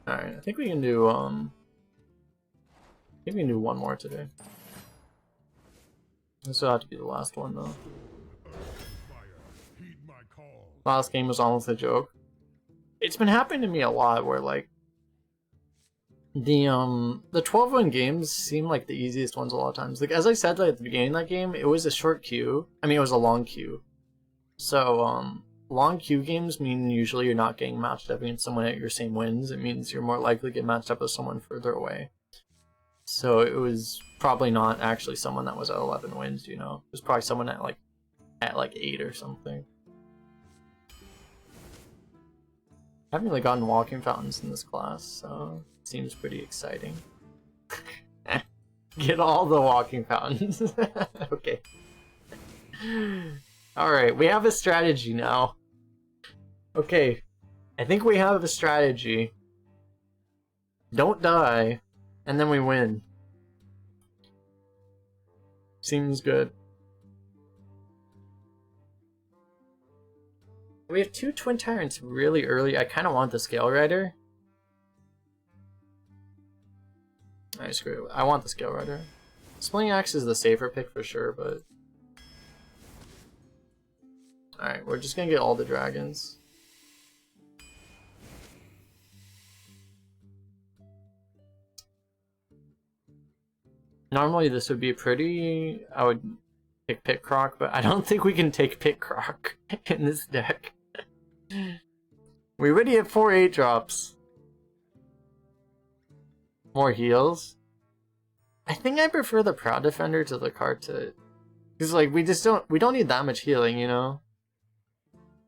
Alright, I think we can do I think we can do one more today. This will have to be the last one though. Last game was almost a joke. It's been happening to me a lot where like the 12-win games seem like the easiest ones a lot of times. Like as I said like, at the beginning of that game, it was a short queue. I mean it was a long queue. So long queue games mean usually you're not getting matched up against someone at your same wins. It means you're more likely to get matched up with someone further away. So it was probably not actually someone that was at 11 wins, you know. It was probably someone at like 8 or something. I haven't really gotten walking fountains in this class, so it seems pretty exciting. Get all the walking fountains. Okay. Alright, we have a strategy now. Okay, I think we have a strategy. Don't die, and then we win. Seems good. We have 2 Twin Tyrants really early. I kind of want the Scale Rider. Alright, screw it. I want the Scale Rider. Splitting Axe is the safer pick for sure, but... Alright, we're just gonna get all the dragons. Normally this would be pretty... I would pick Pit Croc, but I don't think we can take Pit Croc in this deck. We already have 4 8-drops. More heals. I think I prefer the Proud Defender to the card to... Because like we don't need that much healing, you know?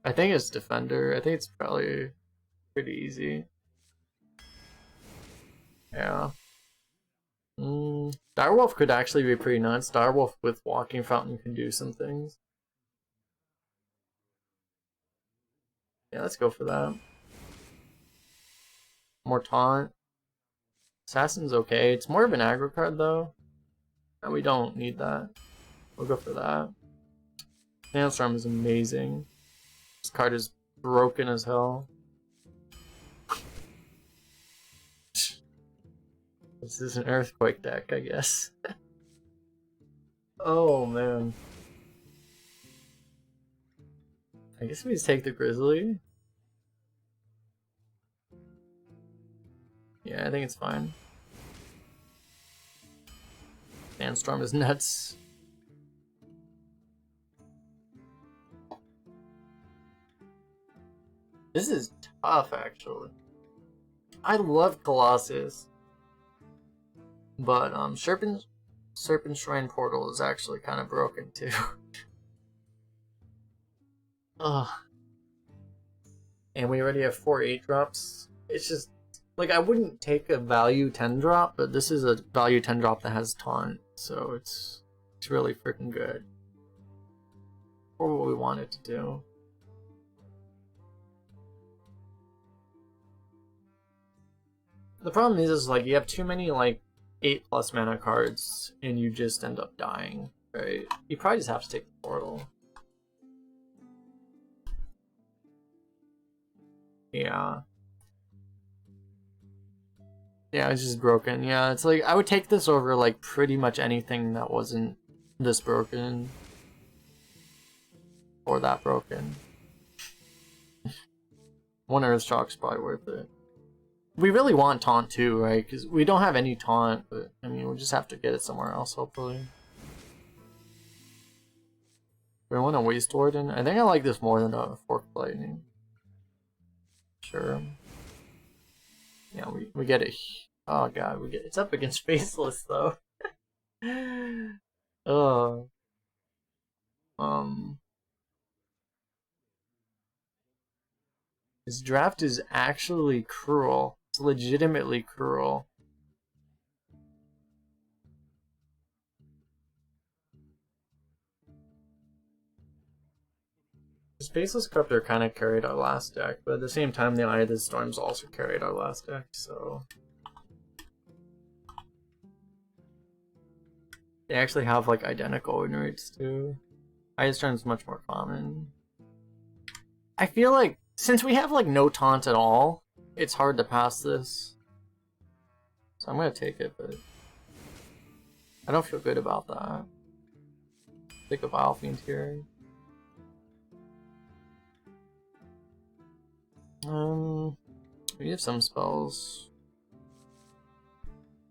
I think it's Defender. I think it's probably pretty easy. Yeah. Direwolf could actually be pretty nice. Direwolf with Walking Fountain can do some things. Yeah, let's go for that. More Taunt. Assassin's okay. It's more of an aggro card though. And we don't need that. We'll go for that. Sandstorm is amazing. This card is broken as hell. This is an Earthquake deck, I guess. Oh man. I guess we just take the Grizzly. Yeah, I think it's fine. Sandstorm is nuts. This is tough, actually. I love Colossus. But, Serpent Shrine Portal is actually kind of broken, too. Ugh. And we already have 4 8-drops. It's just, like, I wouldn't take a value 10-drop, but this is a value 10-drop that has Taunt, so it's really freaking good. For what we want it to do. The problem is like, you have too many, like, 8+ mana cards, and you just end up dying, right? You probably just have to take the portal. Yeah. Yeah, it's just broken. Yeah, it's like, I would take this over, like, pretty much anything that wasn't this broken. Or that broken. One Earthshock's probably worth it. We really want Taunt too, right? Because we don't have any Taunt, but I mean, we'll just have to get it somewhere else, hopefully. We want a Waste Warden. I think I like this more than a Forked Lightning. Sure. Yeah, we get it. Oh god, we get it's up against Faceless though. Oh. This draft is actually cruel. It's legitimately cruel. The Faceless Corruptor kind of carried our last deck, but at the same time, the Eye of the Storms also carried our last deck, so... They actually have, like, identical win rates, too. Eye of the Storms is much more common. I feel like, since we have, like, no Taunt at all, it's hard to pass this. So I'm gonna take it, but I don't feel good about that. Take a Vile Fiend here. We have some spells.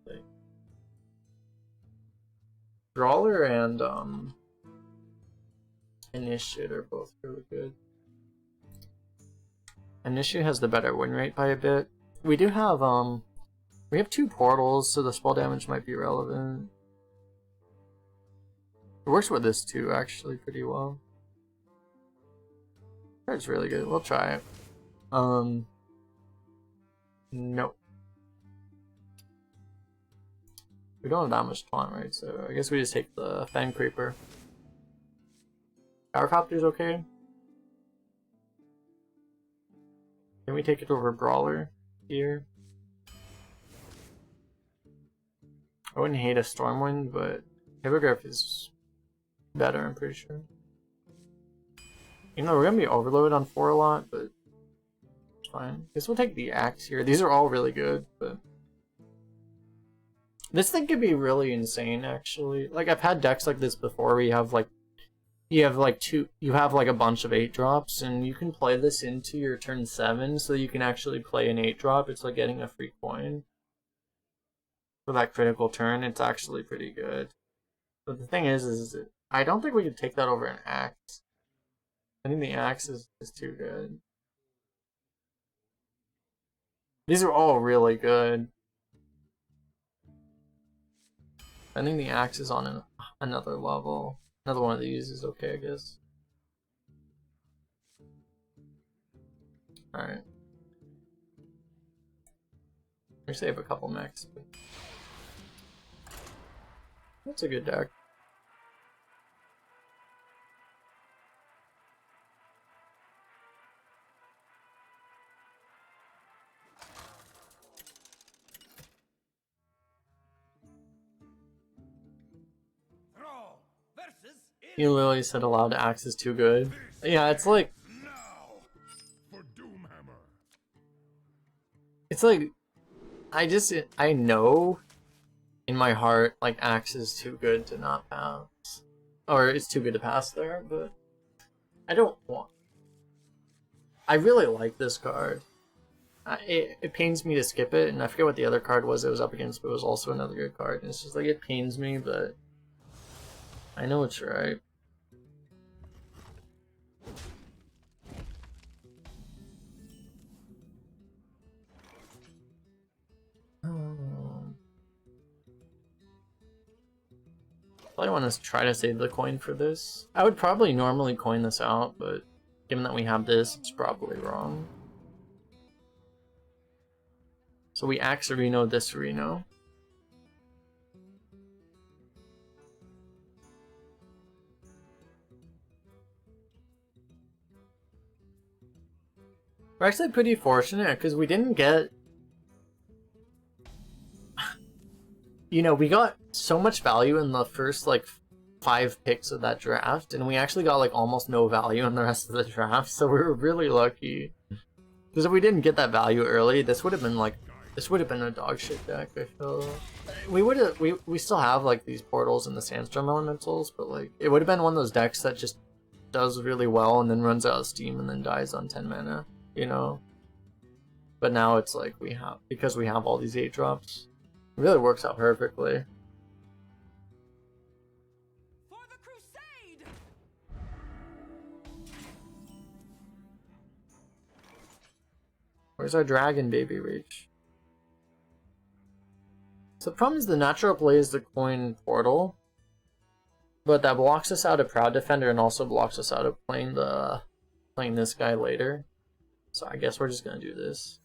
Okay. Brawler and Initiate are both really good. Initiate has the better win rate by a bit. We do have we have 2 portals, so the spell damage might be relevant. It works with this too, actually, pretty well. It's really good. We'll try it. Nope. We don't have that much taunt, right? So I guess we just take the Fang Creeper. Powercopter's okay. Can we take it over Brawler here? I wouldn't hate a Stormwind, but Hippogriff is better, I'm pretty sure. You know, we're gonna be overloaded on 4 a lot, but it's fine. Guess we'll take the Axe here. These are all really good, but this thing could be really insane, actually. Like, I've had decks like this before where you have like a bunch of 8-drops, and you can play this into your turn 7, so you can actually play an 8-drop. It's like getting a free coin for that critical turn. It's actually pretty good. But the thing is I don't think we could take that over an Axe. I think the Axe is too good. These are all really good. I think the Axe is on another level. Another one of these is okay, I guess. Alright. We save a couple mechs. But that's a good deck. You literally said aloud Axe is too good. Yeah, it's like... It's like... I know in my heart, like, Axe is too good to not pass. Or it's too good to pass there, but I don't want... I really like this card. It pains me to skip it, and I forget what the other card was it was up against, but it was also another good card. And it's just like, it pains me, but I know it's right. I want to try to save the coin for this. I would probably normally coin this out, but given that we have this, it's probably wrong. So we Axe Reno this Reno. We're actually pretty fortunate because we didn't get... You know, we got so much value in the first, like, 5 picks of that draft, and we actually got, like, almost no value in the rest of the draft, so we were really lucky. Because if we didn't get that value early, this would have been, like, this would have been a dog shit deck, I feel. We still have, like, these portals and the Sandstorm Elementals, but, like, it would have been one of those decks that just does really well and then runs out of steam and then dies on 10 mana, you know? But now it's, like, because we have all these 8-drops. It really works out perfectly. For the crusade! Where's our dragon baby reach? So the problem is the natural play is the coin portal, but that blocks us out of Proud Defender and also blocks us out of playing this guy later. So I guess we're just gonna do this.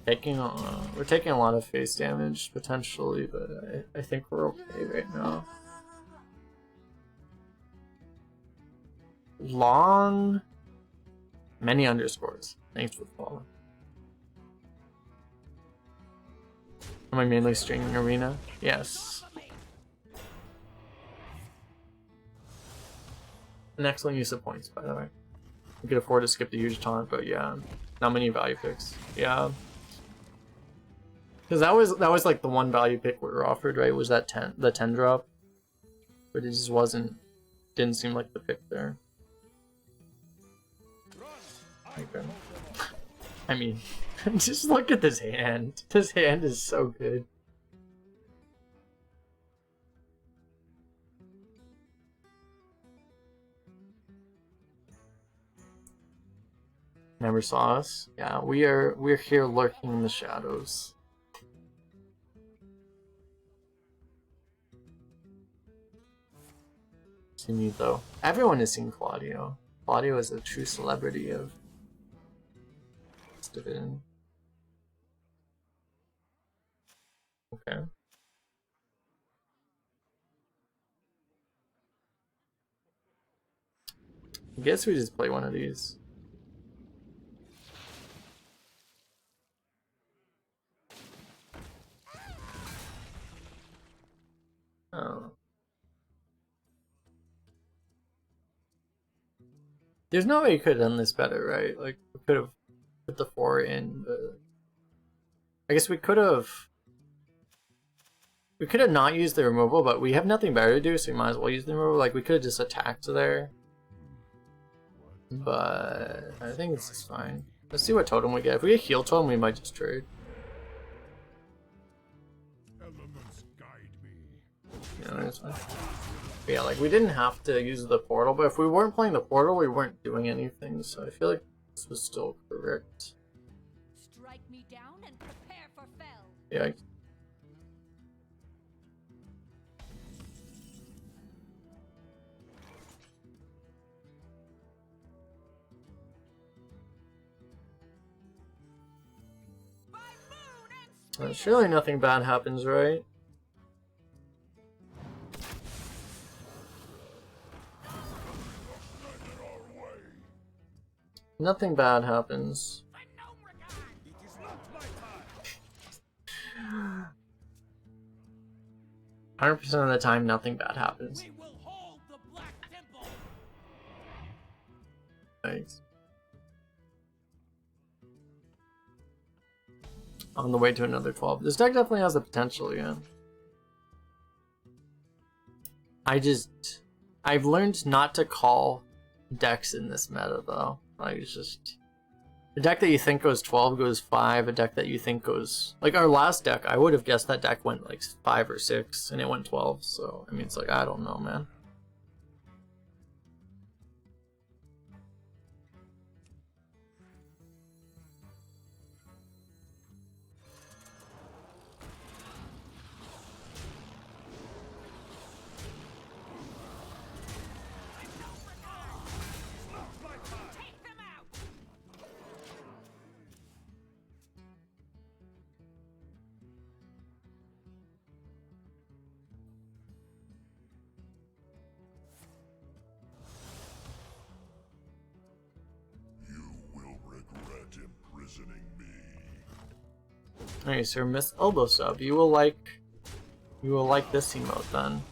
We're taking a lot of face damage potentially, but I think we're okay right now. Long, many underscores. Thanks for the follow. Am I mainly streaming Arena? Yes. An excellent use of points, by the way. We could afford to skip the huge taunt, but yeah, not many value picks. Yeah, because that was like the one value pick we were offered, right? Was that the 10 drop, but it just didn't seem like the pick there. Okay. I mean, just look at this hand. This hand is so good. Never saw us. Yeah, we're here lurking in the shadows. See me though. Everyone has seen Claudio. Claudio is a true celebrity of this division. Okay. I guess we just play one of these. Oh. There's no way you could have done this better, right? Like, we could have put the 4 in, but... I guess we could have... We could have not used the removal, but we have nothing better to do, so we might as well use the removal. Like, we could have just attacked there. But... I think this is fine. Let's see what totem we get. If we get heal totem, we might just trade. Yeah, that's fine. But yeah, like, we didn't have to use the portal, but if we weren't playing the portal, we weren't doing anything, so I feel like this was still correct. Strike me down and prepare for fell. Yeah. Surely nothing bad happens, right? Nothing bad happens. 100% of the time, nothing bad happens. Thanks. On the way to another 12. This deck definitely has the potential, yeah. I've learned not to call decks in this meta, though. Like, it's just... A deck that you think goes 12 goes 5, a deck that you think goes... Like, our last deck, I would have guessed that deck went, like, 5 or 6, and it went 12, so, I mean, it's like, I don't know, man. Alright, so Miss Elbow Sub, you will like this emote then.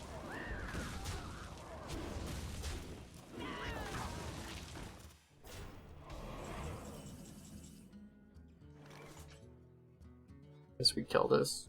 Guess we kill this.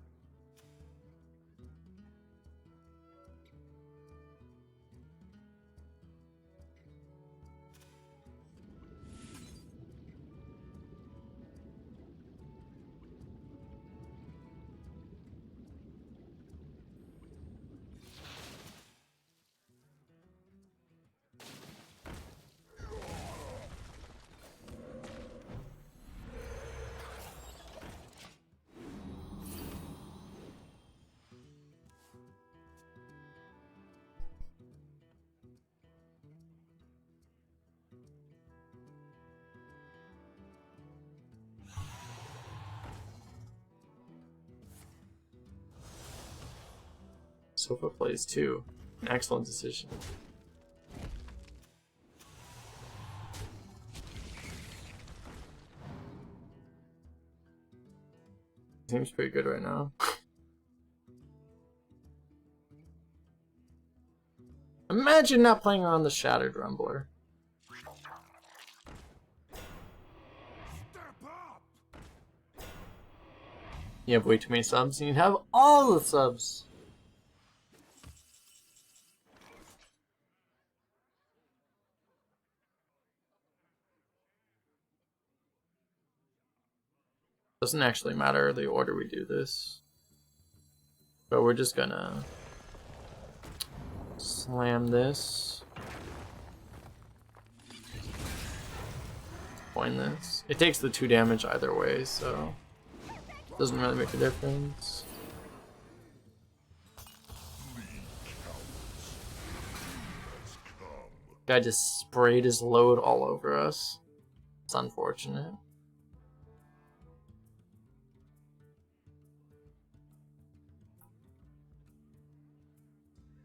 Sofa plays 2. An excellent decision. Seems pretty good right now. I'm Imagine not playing around the Shattered Rumbler. You have way too many subs, and you'd have all the subs. Doesn't actually matter the order we do this. But we're just gonna slam this. Point this. It takes the 2 damage either way, so doesn't really make a difference. Guy just sprayed his load all over us. It's unfortunate.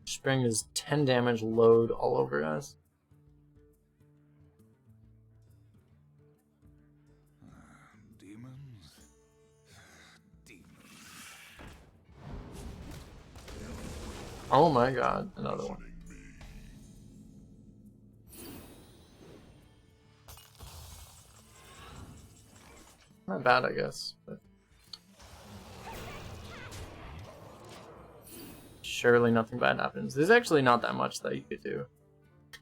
Spraying his 10 damage load all over us. Oh my god, another one. Not bad, I guess, but surely nothing bad happens. There's actually not that much that you could do.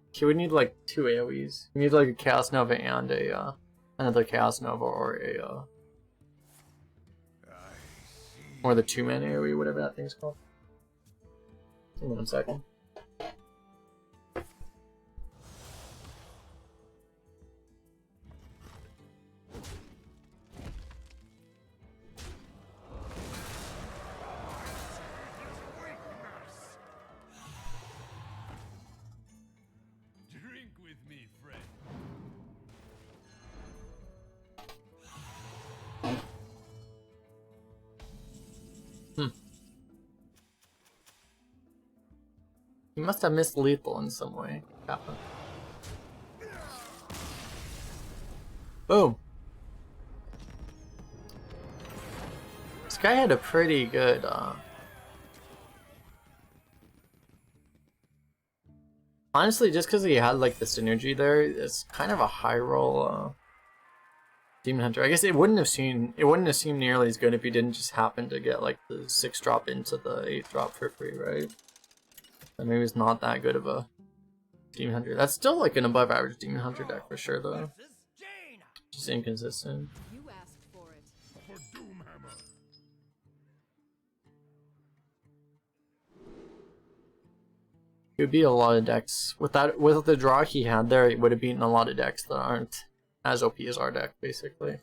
Okay, we need like 2 AoEs. We need like a Chaos Nova and a another Chaos Nova or a or the 2-man AoE, whatever that thing's called. Hold on 1 second. Drink with me, friend. He must have missed lethal in some way. Kappa. Boom. This guy had a pretty good honestly, just because he had like the synergy there, it's kind of a high roll Demon Hunter. I guess it wouldn't have seemed nearly as good if he didn't just happen to get like the 6-drop into the 8-drop for free, right? And maybe it's not that good of a Demon Hunter. That's still like an above average Demon Hunter deck for sure though. Just inconsistent. You asked for it. It would be a lot of decks. With the draw he had there, it would have beaten a lot of decks that aren't as OP as our deck, basically.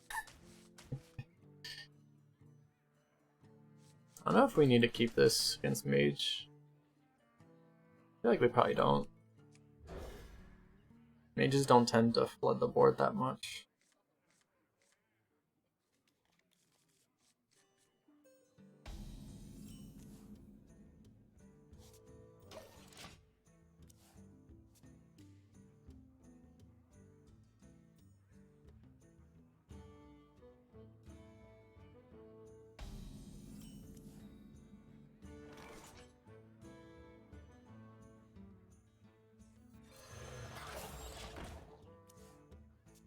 I don't know if we need to keep this against Mage. I feel like we probably don't. Mages don't tend to flood the board that much.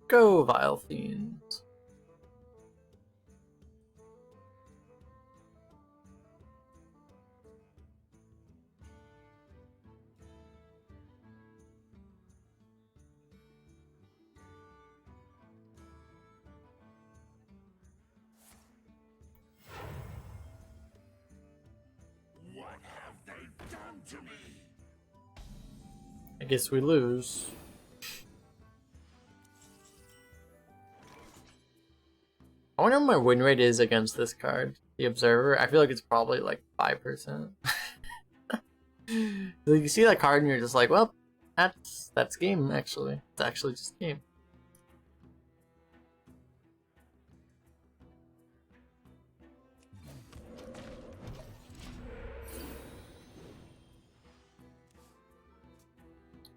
Go, Vile Fiend. What have they done to me? I guess we lose. I wonder what my win rate is against this card, the Observer. I feel like it's probably like 5%. So you see that card and you're just like, well, that's game actually. It's actually just game.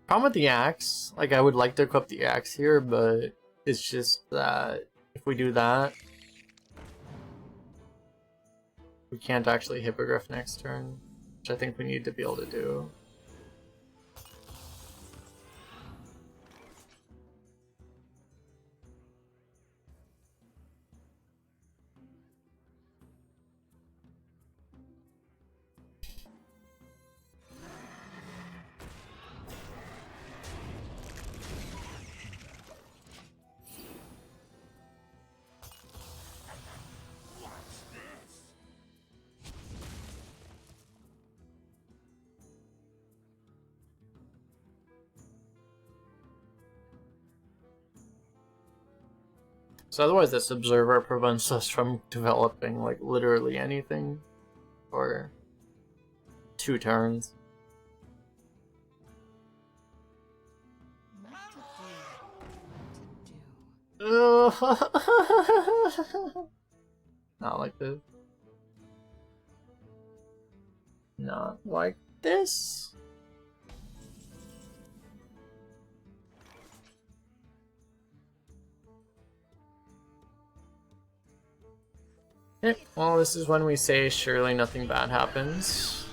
Problem with the axe, like I would like to equip the axe here, but it's just that if we do that, we can't actually Hippogriff next turn, which I think we need to be able to do. So otherwise this observer prevents us from developing like literally anything for 2 turns. Not like this. Not like this. Okay, well, this is when we say surely nothing bad happens.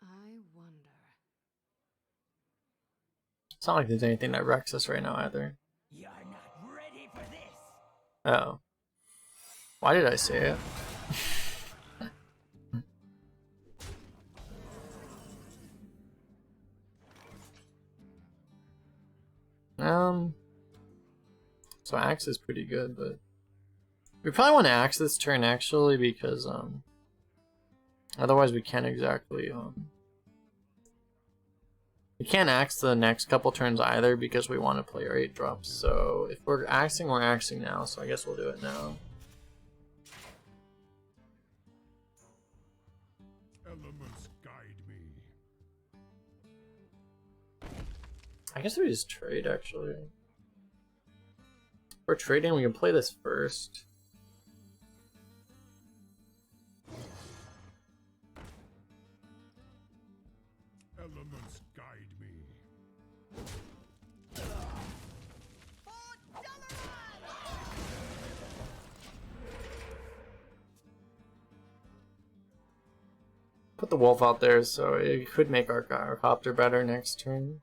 I wonder. It's not like there's anything that wrecks us right now either. You're not ready for this. Oh. Why did I say it? So Axe is pretty good, but we probably want to Axe this turn actually because otherwise we can't exactly we can't Axe the next couple turns either because we want to play our 8 drops. So if we're axing now, so I guess we'll do it now. Elements guide me. I guess we just trade actually. If we're trading, we can play this first. Elements guide me. Put the wolf out there so it could make our copter better next turn.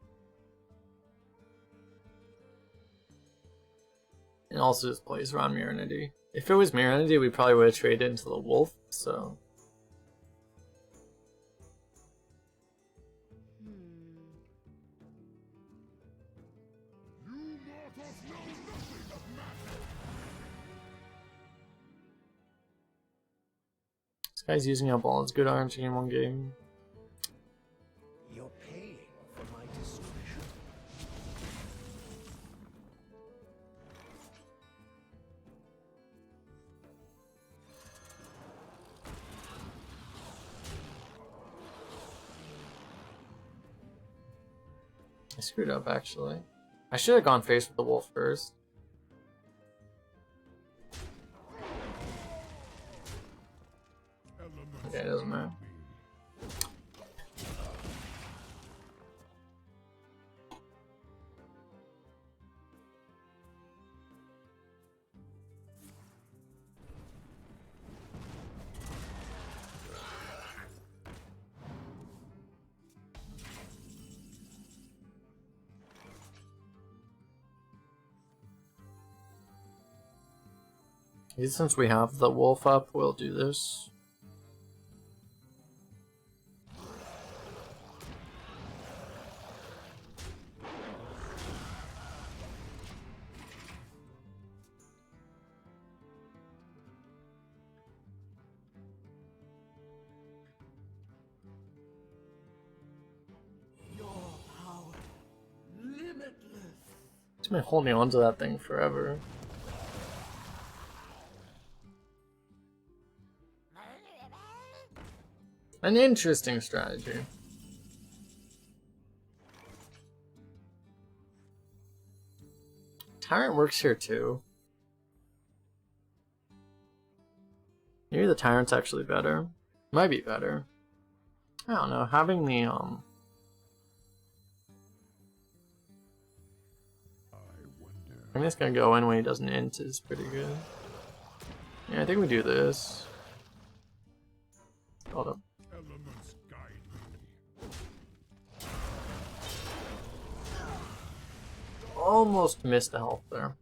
And also just plays around Mirranity. If it was Mirranity, we probably would have traded into the wolf, so. You mortals know nothing of matter. This guy's using up all his good RNG in one game. You're paying for my discretion. I screwed up actually. I should have gone face with the wolf first. Elements Okay, it doesn't matter. guide me. Since we have the wolf up, we'll do this. Your power limitless. It's been holding on to that thing forever. An interesting strategy. Tyrant works here too. Maybe the Tyrant's actually better. Might be better. I don't know. Having the I wonder. I'm just gonna go in when he doesn't int is pretty good. Yeah, I think we do this. Hold up. Elements guide me. Almost missed the health there.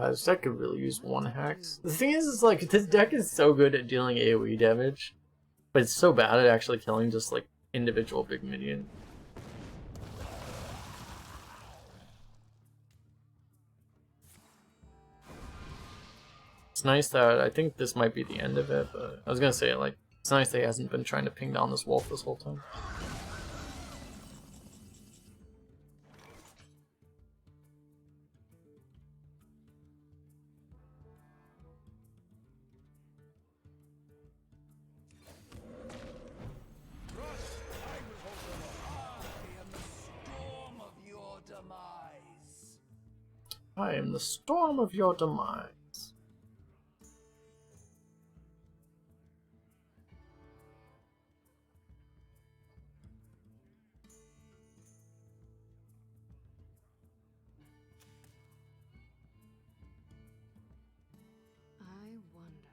This deck could really use one hex. The thing is like this deck is so good at dealing AoE damage, but it's so bad at actually killing just like individual big minion. It's nice that I think this might be the end of it, but I was gonna say like it's nice that he hasn't been trying to ping down this wolf this whole time. I am the storm of your demise. I wonder.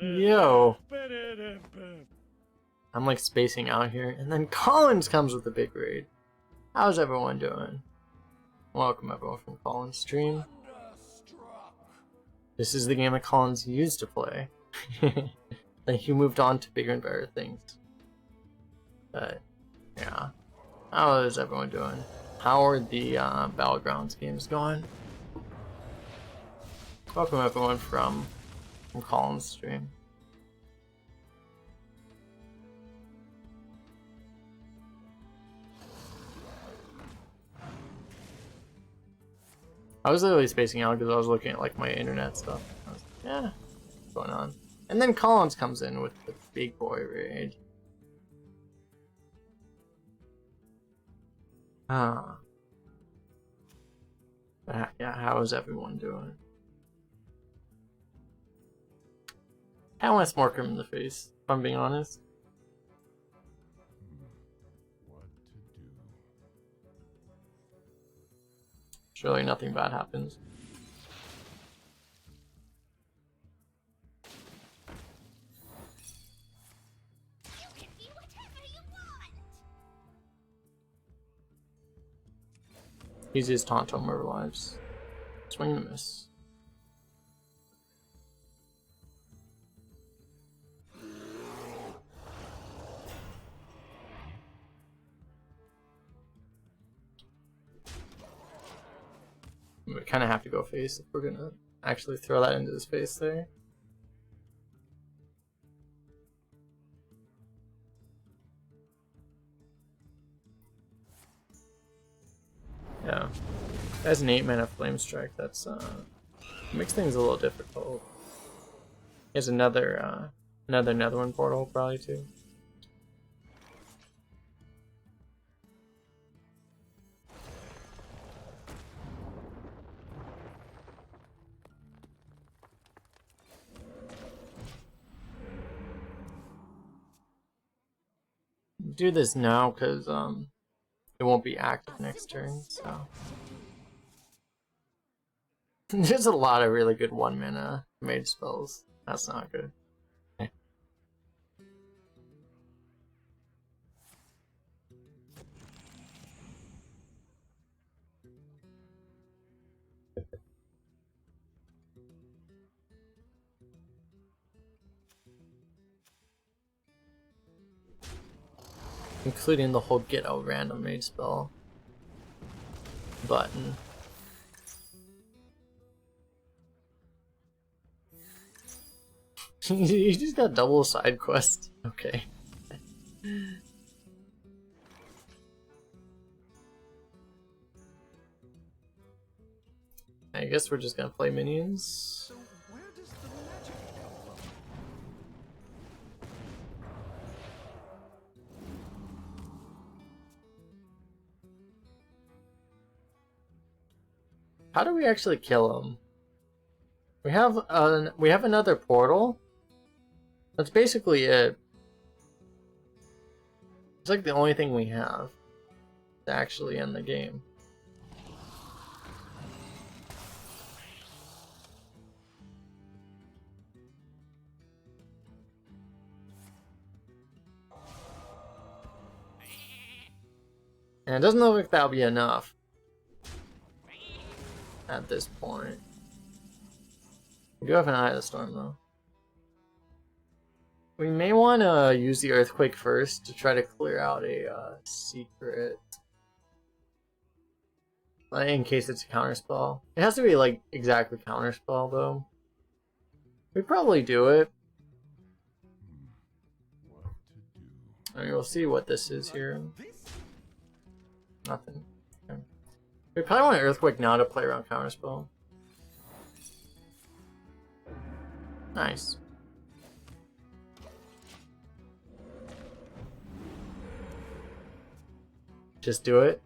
Yo. I'm like spacing out here, and then Collins comes with a big raid. How's everyone doing? Welcome everyone from Collins' stream. This is the game that Collins used to play. Then he moved on to bigger and better things. But yeah. How is everyone doing? How are the Battlegrounds games going? Welcome everyone from Collins' stream. I was literally spacing out because I was looking at like my internet stuff. I was like, yeah, what's going on? And then Collins comes in with the big boy raid. Yeah, how is everyone doing? I want to smoke him in the face, if I'm being honest. What to do? Surely nothing bad happens. You can be whatever you want. He's his taunt over lives. Swing and a miss. We kind of have to go face if we're gonna actually throw that into his face there. Yeah, as an 8-mana flame strike, that's makes things a little difficult. He has another Netherwind portal probably too. Do this now because it won't be active next turn, so there's a lot of really good 1-mana mage spells. That's not good. Including the whole get out random mage spell button. You just got double side quest. Okay. I guess we're just gonna play minions. So where does the magic come from? How do we actually kill him? We have another portal. That's basically it. It's like the only thing we have to actually end the game. And it doesn't look like that'll be enough at this point. We do have an Eye of the Storm though. We may want to use the Earthquake first to try to clear out a secret. In case it's a counterspell. It has to be like exactly counterspell though. We'd probably do it. What to do? I mean, we'll see what this is here. Nothing. Okay. We probably want Earthquake now to play around counterspell. Nice. Just do it.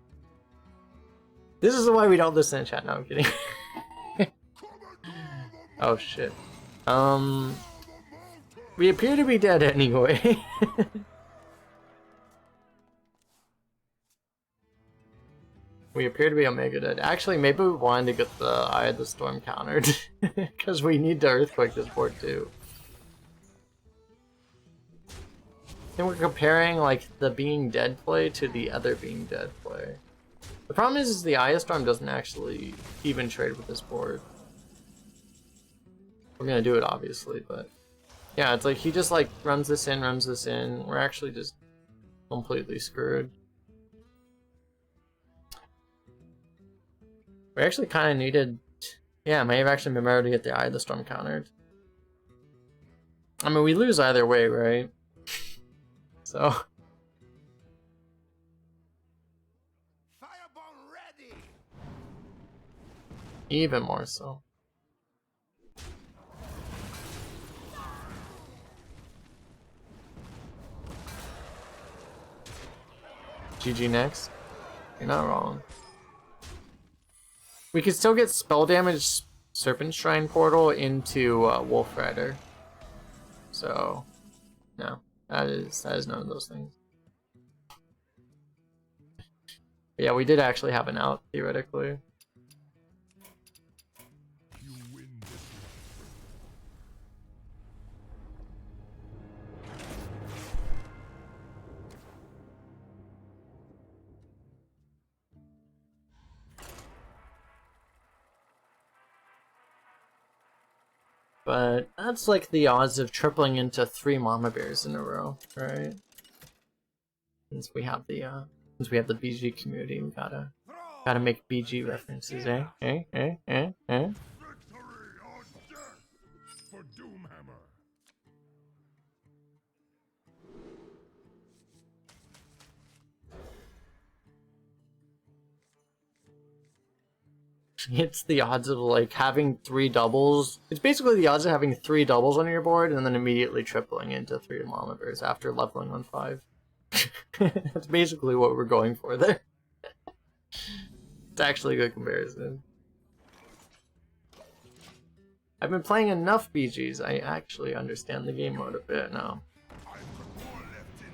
This is why we don't listen to chat. No, I'm kidding. Oh shit. We appear to be dead anyway. We appear to be Omega dead. Actually, maybe we wanted to get the Eye of the Storm countered. Because we need to Earthquake this board too. I think we're comparing like the being dead play to the other being dead play. The problem is the Eye of Storm doesn't actually even trade with this board. We're gonna do it obviously, but yeah, it's like he just like runs this in. We're actually just completely screwed. We actually kind of needed, yeah, I may have actually been better to get the Eye of the Storm countered. I mean, we lose either way, right? So. Fireball ready. Even more so. GG next. You're not wrong. We could still get spell damage Serpent Shrine Portal into Wolf Rider. So, no. That is none of those things. But yeah, we did actually have an out, theoretically. You win this one. But that's like the odds of tripling into 3 Mama Bears in a row, right? Since we have the BG community, we gotta make BG references, eh? Victory or death for Doomhammer. It's the odds of like having 3 doubles. It's basically the odds of having 3 doubles on your board and then immediately tripling into 3 Mama Bears after leveling on 5. That's basically what we're going for there. It's actually a good comparison. I've been playing enough BGs, I actually understand the game mode a bit now. I've got more left in me.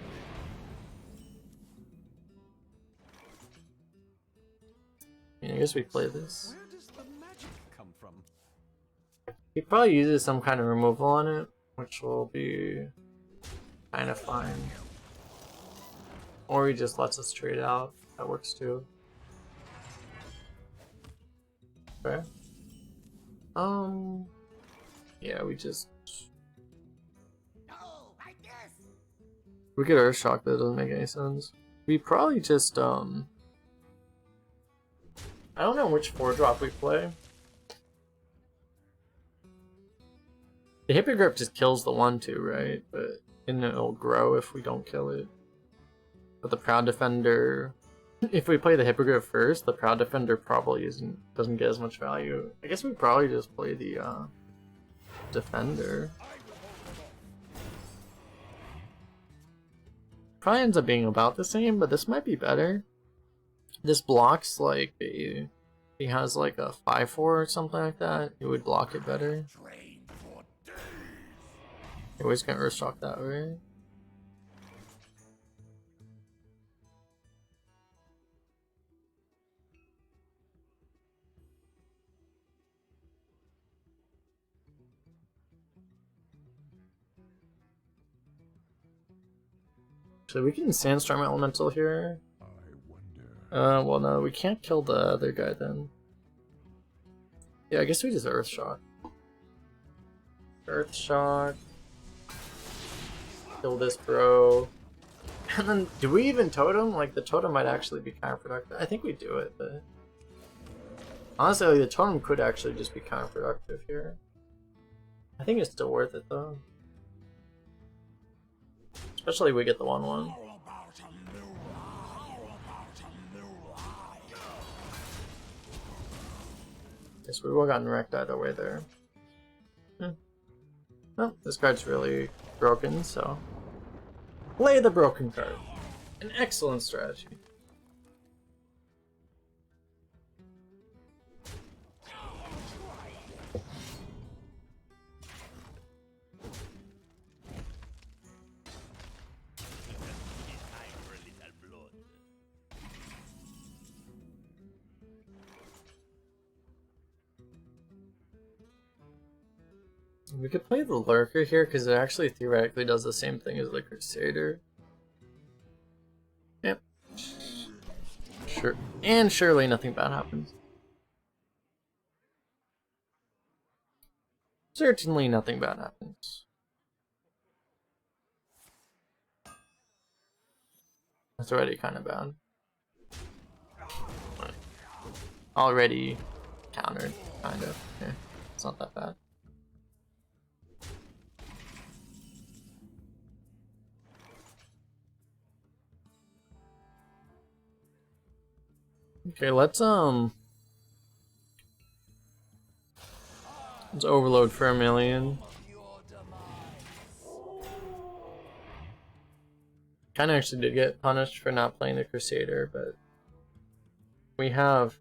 I mean, I guess we play this. Where does the magic come from? He probably uses some kind of removal on it, which will be kind of fine. Or he just lets us trade out. That works too. Okay. Yeah, we just... No, I guess. We get Earthshock, that doesn't make any sense. We probably just, I don't know which 4-drop we play. The Hippogriff just kills the 1-2, right? But and it'll grow if we don't kill it. But the Proud Defender if we play the Hippogriff first, the Proud Defender probably doesn't get as much value. I guess we probably just play the Defender. Probably ends up being about the same, but this might be better. This blocks like he has like a 5/4 or something like that. It would block it better. You always get Earthshock that way. So we can Sandstorm Elemental here. Well no, we can't kill the other guy then. Yeah, I guess we just Earthshock. Earthshock. Kill this bro. And then, do we even totem? Like, the totem might actually be counterproductive. I think we do it, but... honestly, like, the totem could actually just be counterproductive here. I think it's still worth it, though. Especially if we get the 1/1. Guess we would have gotten wrecked either way there. Well, this card's really broken, so... play the broken card. An excellent strategy. We could play the Lurker here because it actually theoretically does the same thing as the Crusader. Yep. Sure. And surely nothing bad happens. Certainly nothing bad happens. That's already kind of bad. Already countered, kind of. Yeah, it's not that bad. Okay, let's overload for 1,000,000. Kinda actually did get punished for not playing the Crusader, but we have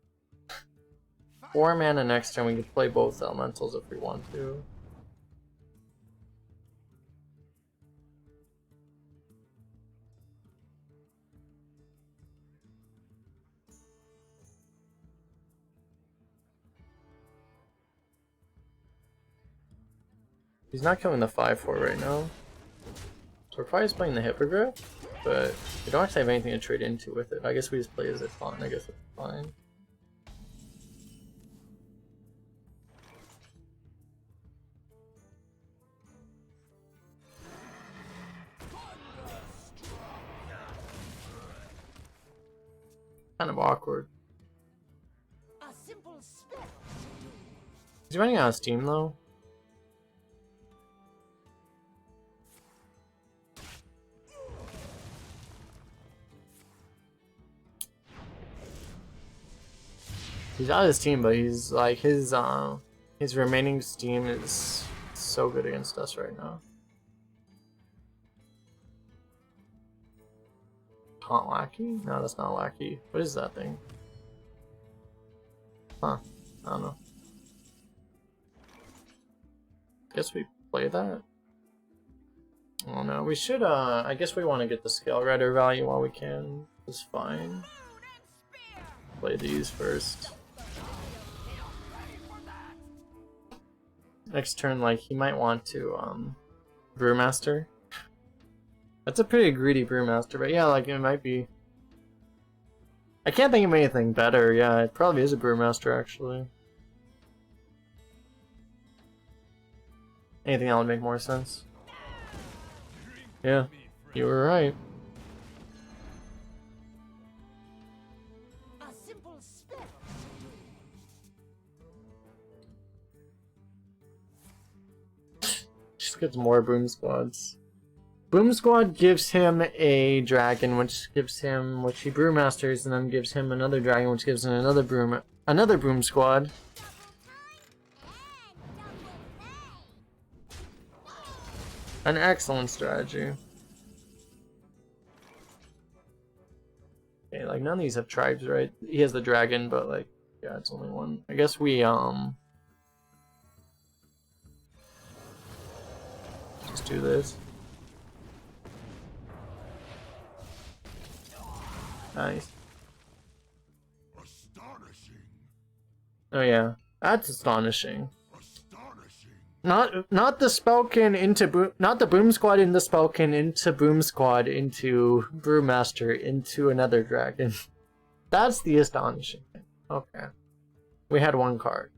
4 mana next turn. We can play both elementals if we want to. He's not killing the 5/4 right now. So we're probably just playing the Hippogriff, but we don't actually have anything to trade into with it. I guess we just play as it's fine. I guess it's fine. Kind of awkward. He's running out of steam though. He's out of his team, but he's like his remaining steam is so good against us right now. Taunt Lackey? No, that's not Lackey. What is that thing? Huh. I don't know. Guess we play that? I don't know. We should, I guess we want to get the Scale Rider value while we can. It's fine. Play these first. Next turn, like, he might want to, Brewmaster. That's a pretty greedy Brewmaster, but yeah, like, it might be... I can't think of anything better, yeah, it probably is a Brewmaster, actually. Anything that would make more sense. Yeah, you were right. Just gets more Boom Squads. Boom Squad gives him a dragon, which he brewmasters, and then gives him another dragon, which gives him another Boom Squad. An excellent strategy. Okay, like none of these have tribes, right? He has the dragon, but like, yeah, it's only one. I guess we just do this. Nice. Astonishing. Oh yeah, that's astonishing. Astonishing. Not the Spellkin into not the Boom Squad into Spellkin into Boom Squad into Brewmaster into another dragon. That's the astonishing thing. Okay, we had one card.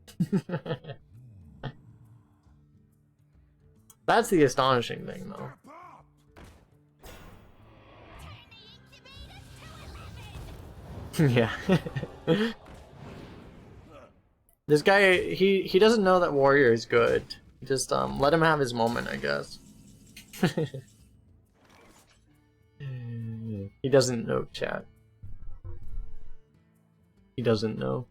That's the astonishing thing, though. Yeah. This guy, he doesn't know that Warrior is good. Just let him have his moment, I guess. He doesn't know, chat. He doesn't know.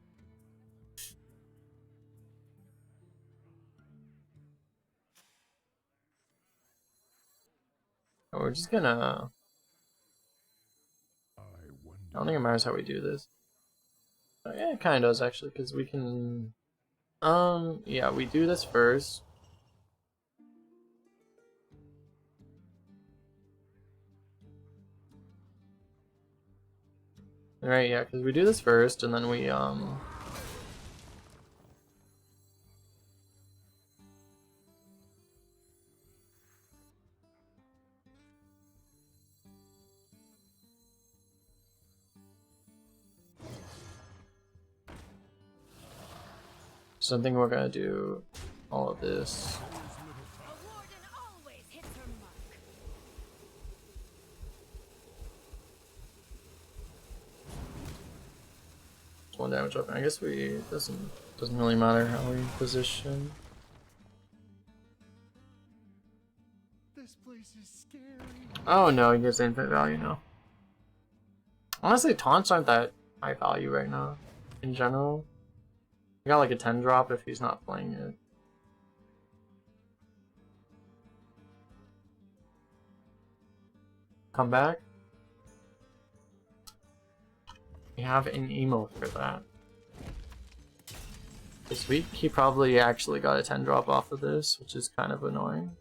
Oh, we're just gonna... I don't think it matters how we do this. Oh, yeah, it kind of does, actually, because we can... yeah, we do this first. Right, yeah, because we do this first, and then we, so I think we're gonna do all of this. One damage weapon. I guess we doesn't really matter how we position. This place is scary. Oh no, he gives infinite value now. Honestly, taunts aren't that high value right now, in general. You got like a 10 drop if he's not playing it. Come back. We have an emote for that. This week, he probably actually got a 10 drop off of this, which is kind of annoying.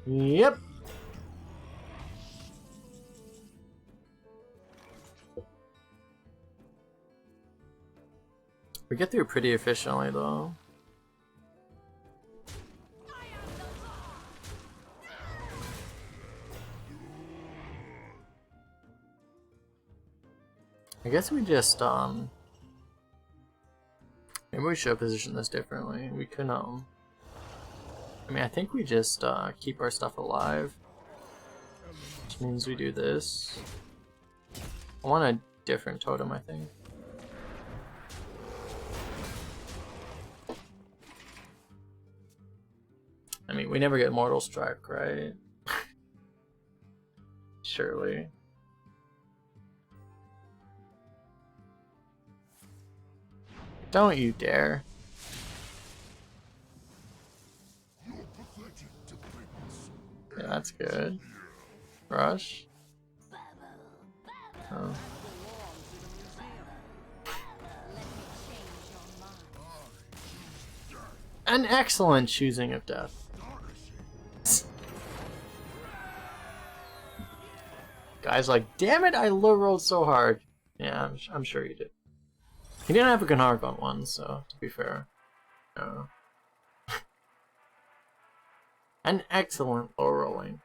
Yep. We get through pretty efficiently though. I guess we just maybe we should have positioned this differently. We could I mean, I think we just keep our stuff alive, which means we do this. I want a different totem, I think. I mean, we never get Mortal Strike, right? Surely. Don't you dare. Yeah, that's good. Rush. Oh. An excellent choosing of death. Guy's like, damn it, I low rolled so hard. Yeah, I'm sure he did. He didn't have a Gunark on one, so to be fair. No. An excellent low rolling.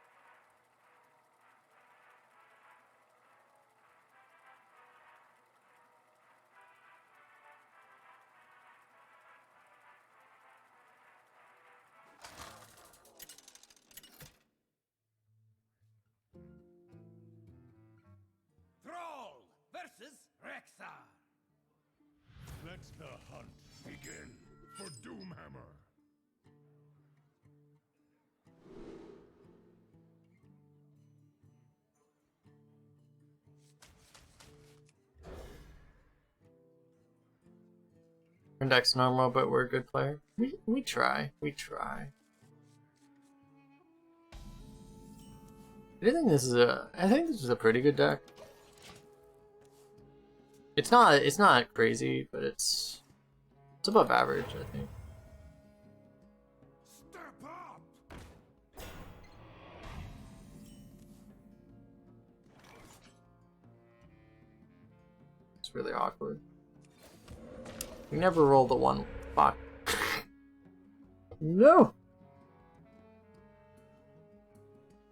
Let the hunt begin for Doomhammer. Our deck's normal, but we're a good player. We try. We try. I think this is a pretty good deck. It's not crazy, but it's above average, I think. Step up! It's really awkward. We never roll the one. Fuck. No.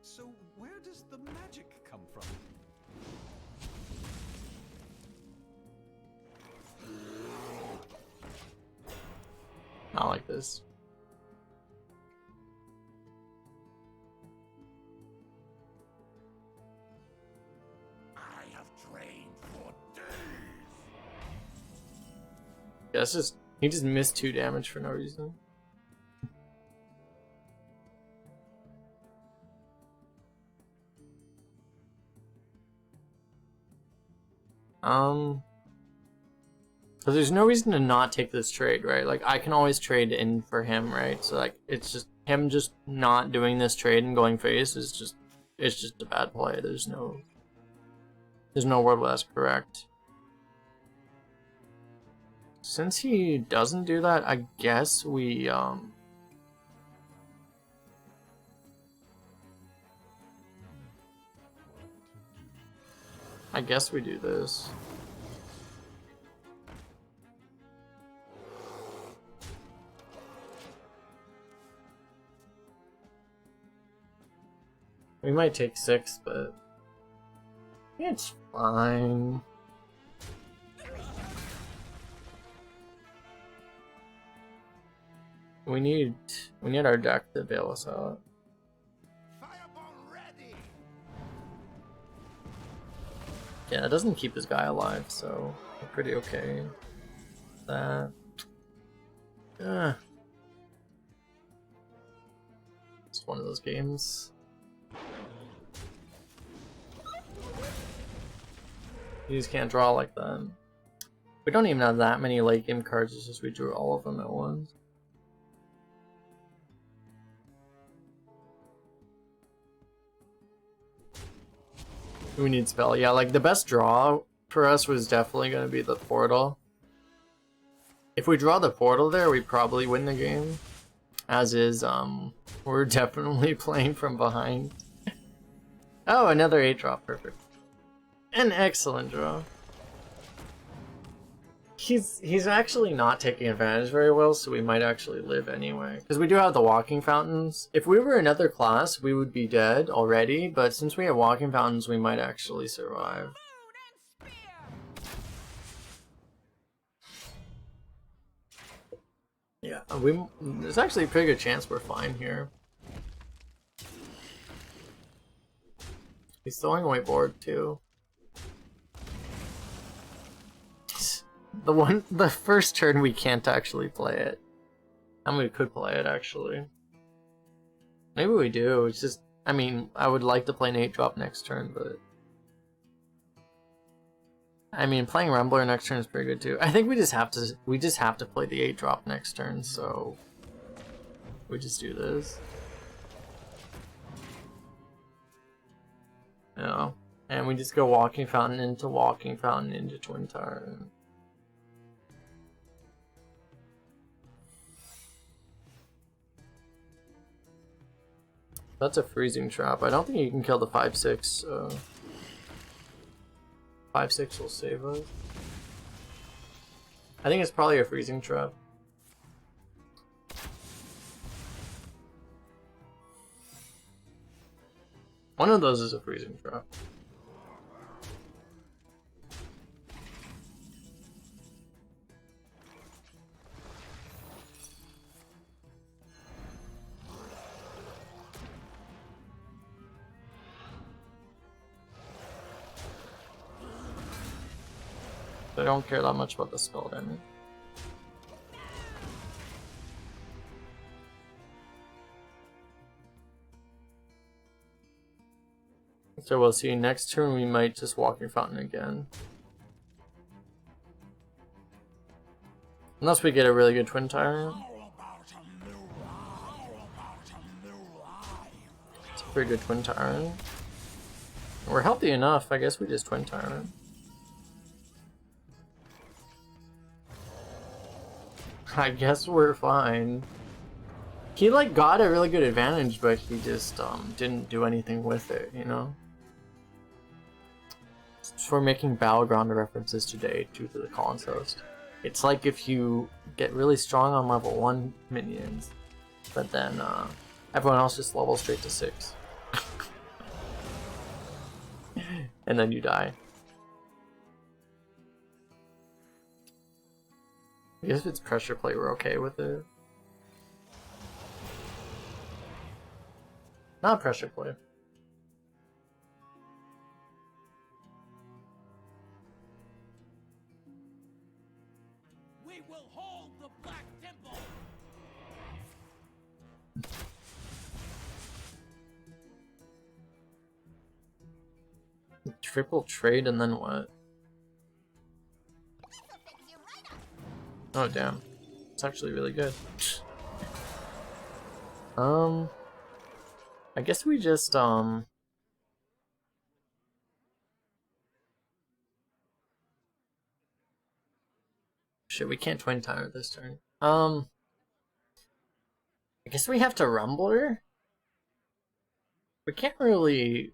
So where does the magic come from? Not like this. I have trained for days. Yeah, it's just he just missed 2 damage for no reason. Because there's no reason to not take this trade, right? Like, I can always trade in for him, right? So, like, it's just him just not doing this trade and going face is just, it's just a bad play. There's no word where that's correct. Since he doesn't do that, I guess we, I guess we do this. We might take 6, but it's fine. We need our deck to bail us out. Fireball ready. Yeah, it doesn't keep this guy alive, so we're pretty okay. That. It's one of those games. You just can't draw like that. We don't even have that many late game cards, it's just we drew all of them at once. We need spell. Yeah, like the best draw for us was definitely going to be the portal. If we draw the portal there, we probably win the game. As is, we're definitely playing from behind. Oh, another 8-drop, perfect. An excellent draw. He's actually not taking advantage very well, so we might actually live anyway. Because we do have the walking fountains. If we were another class, we would be dead already, but since we have walking fountains, we might actually survive. Yeah, there's actually a pretty good chance we're fine here. He's throwing away board too. The first turn we can't actually play it. And we could play it actually. Maybe we do, it's just, I mean, I would like to play an 8-drop next turn, but... I mean, playing Rumbler next turn is pretty good too. I think we just have to play the 8-drop next turn, so... We just do this. You know, and we just go Walking Fountain into Twin Tower. That's a freezing trap. I don't think you can kill the 5/6. 5/6 will save us. I think it's probably a freezing trap. One of those is a freezing trap. I don't care that much about the spell damage. So we'll see. Next turn we might just Walking Fountain again. Unless we get a really good Twin Tyrant. It's a pretty good Twin Tyrant. We're healthy enough, I guess we just Twin Tyrant. I guess we're fine. He like got a really good advantage, but he just didn't do anything with it, you know? So we're making Battleground references today due to the Collins host. It's like if you get really strong on level 1 minions, but then everyone else just levels straight to 6. And then you die. I guess if it's pressure play, we're okay with it. Not pressure play. We will hold the Black Temple. Triple trade and then what? Oh damn. It's actually really good. I guess we just shit, we can't Twin Tyrant this turn. I guess we have to Rumbler? We can't really.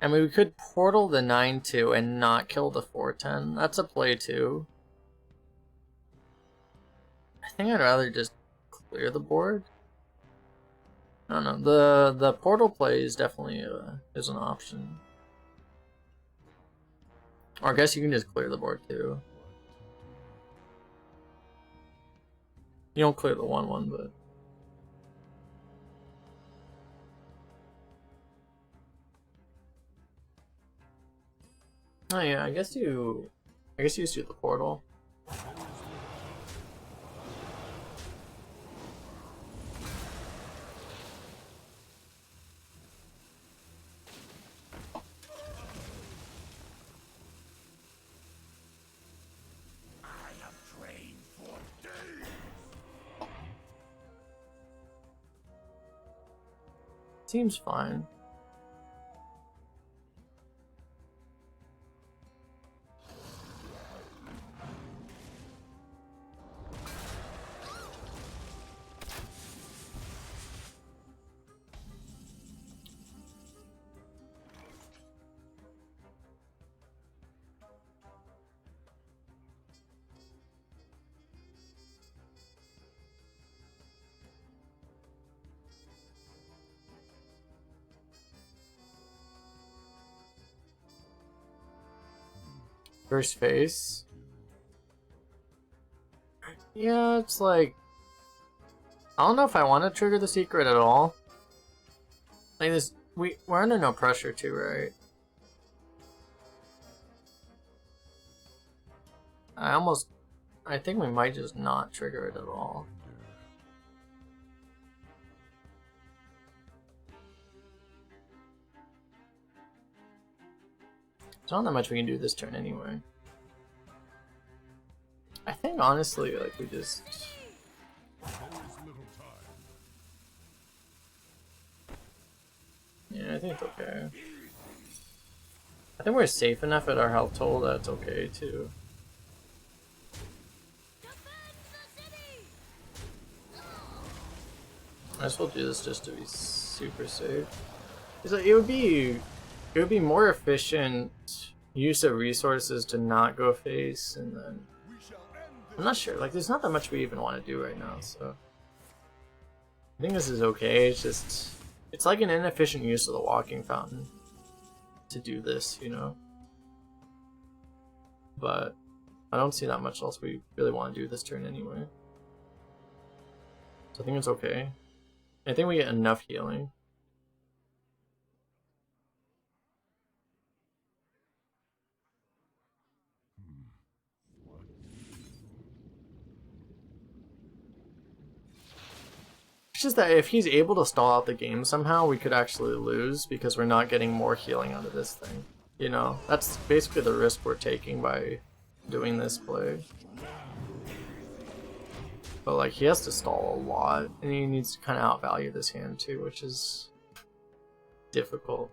I mean, we could Portal the 9-2 and not kill the 4-10. That's a play too. I think I'd rather just clear the board. I don't know. The Portal play is definitely is an option. Or I guess you can just clear the board too. You don't clear the 1-1, but. Oh yeah, I guess you just do the Portal. I have trained for days. Seems fine. First phase. Yeah, it's like I don't know if I want to trigger the secret at all. Like this, we're under no pressure too, right? I think we might just not trigger it at all. There's not that much we can do this turn anyway. I think honestly, like we just. Yeah, I think it's okay. I think we're safe enough at our health total that it's okay too. I guess we'll do this just to be super safe. It would be more efficient use of resources to not go face, and then I'm not sure. Like, there's not that much we even want to do right now, so I think this is okay. It's like an inefficient use of the Walking Fountain to do this, you know. But I don't see that much else we really want to do this turn anyway. So I think it's okay. I think we get enough healing. It's just that if he's able to stall out the game somehow, we could actually lose because we're not getting more healing out of this thing. You know, that's basically the risk we're taking by doing this play. But like, he has to stall a lot, and he needs to kind of outvalue this hand too, which is difficult.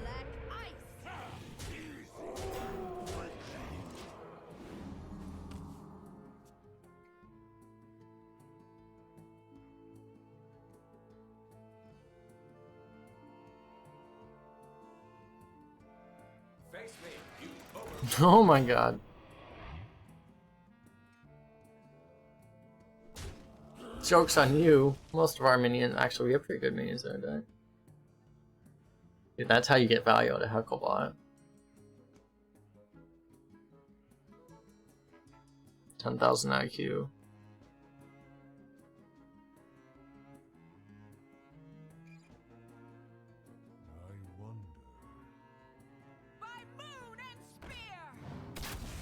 Black ice. Face me, you over. Oh my god. Joke's on you. Most of our minions, actually we have pretty good minions there, don't we? Dude, that's how you get value out of Hecklebot. 10,000 IQ. By moon and spear.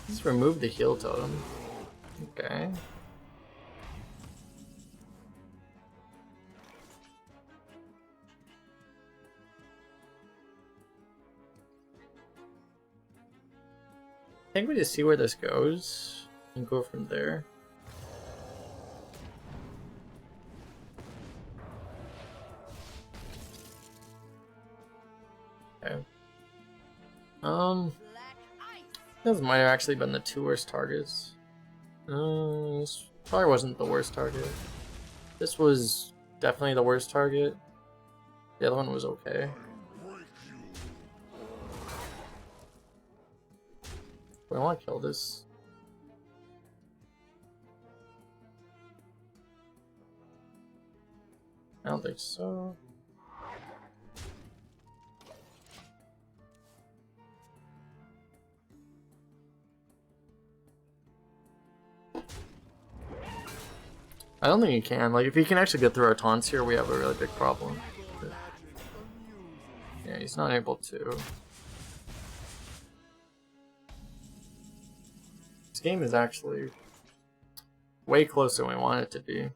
Just remove the heal totem. Okay. I think we just see where this goes and go from there. Okay. Black ice. Those might have actually been the two worst targets. This probably wasn't the worst target. This was definitely the worst target. The other one was okay. I want to kill this. I don't think so. I don't think he can. Like, if he can actually get through our taunts here, we have a really big problem. But yeah, he's not able to. This game is actually way closer than we want it to be.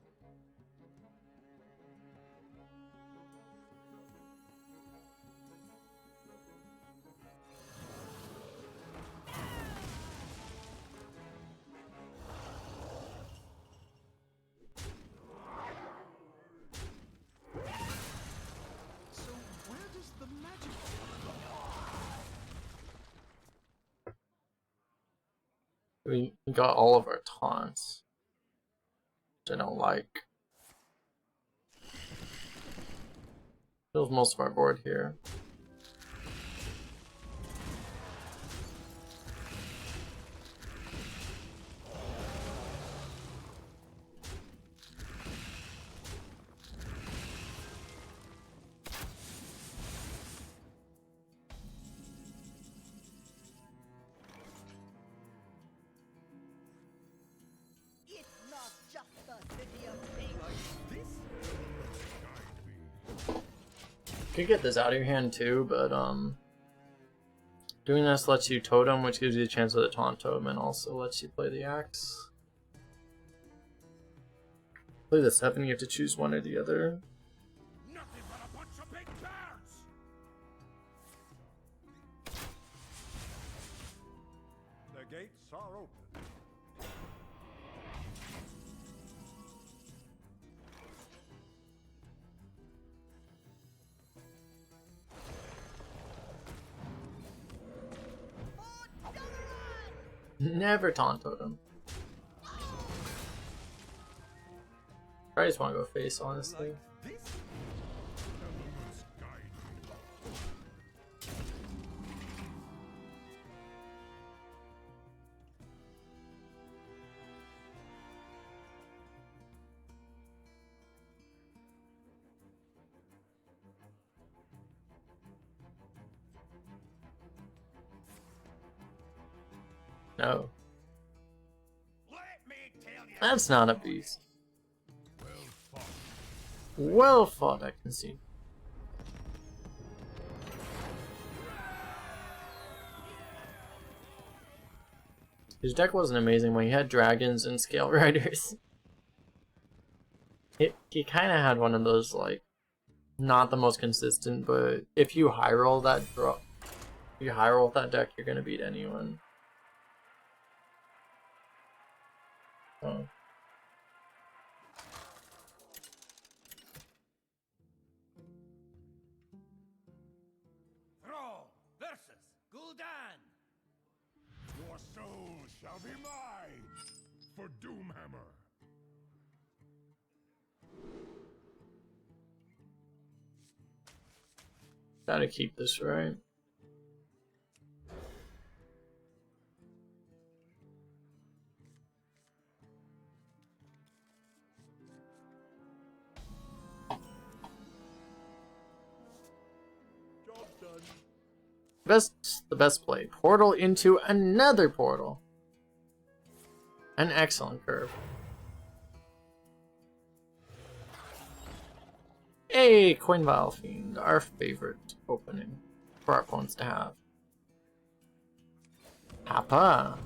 So where does the magic? We got all of our taunts, which I don't like. Fills most of our board here. It's not just the city of pain. Could get this out of your hand too, but doing this lets you totem, which gives you a chance of the taunt totem, and also lets you play the axe. Play the 7, you have to choose one or the other. Nothing but a bunch of big bears! The gates are open. Never taunt totem. I just want to go face, honestly. This? No. Let me tell you. That's not a beast. Well fought, I can see. His deck wasn't amazing when he had dragons and scale riders. He kind of had one of those, like, not the most consistent, but if you high roll that draw, if you high roll that deck, you're gonna beat anyone. Oh. Thrall versus Gul'dan. Your soul shall be mine for Doomhammer. Gotta keep this right. The best play. Portal into another portal. An excellent curve. Hey, Coin Vial Fiend, our favorite opening for our opponents to have. Papa.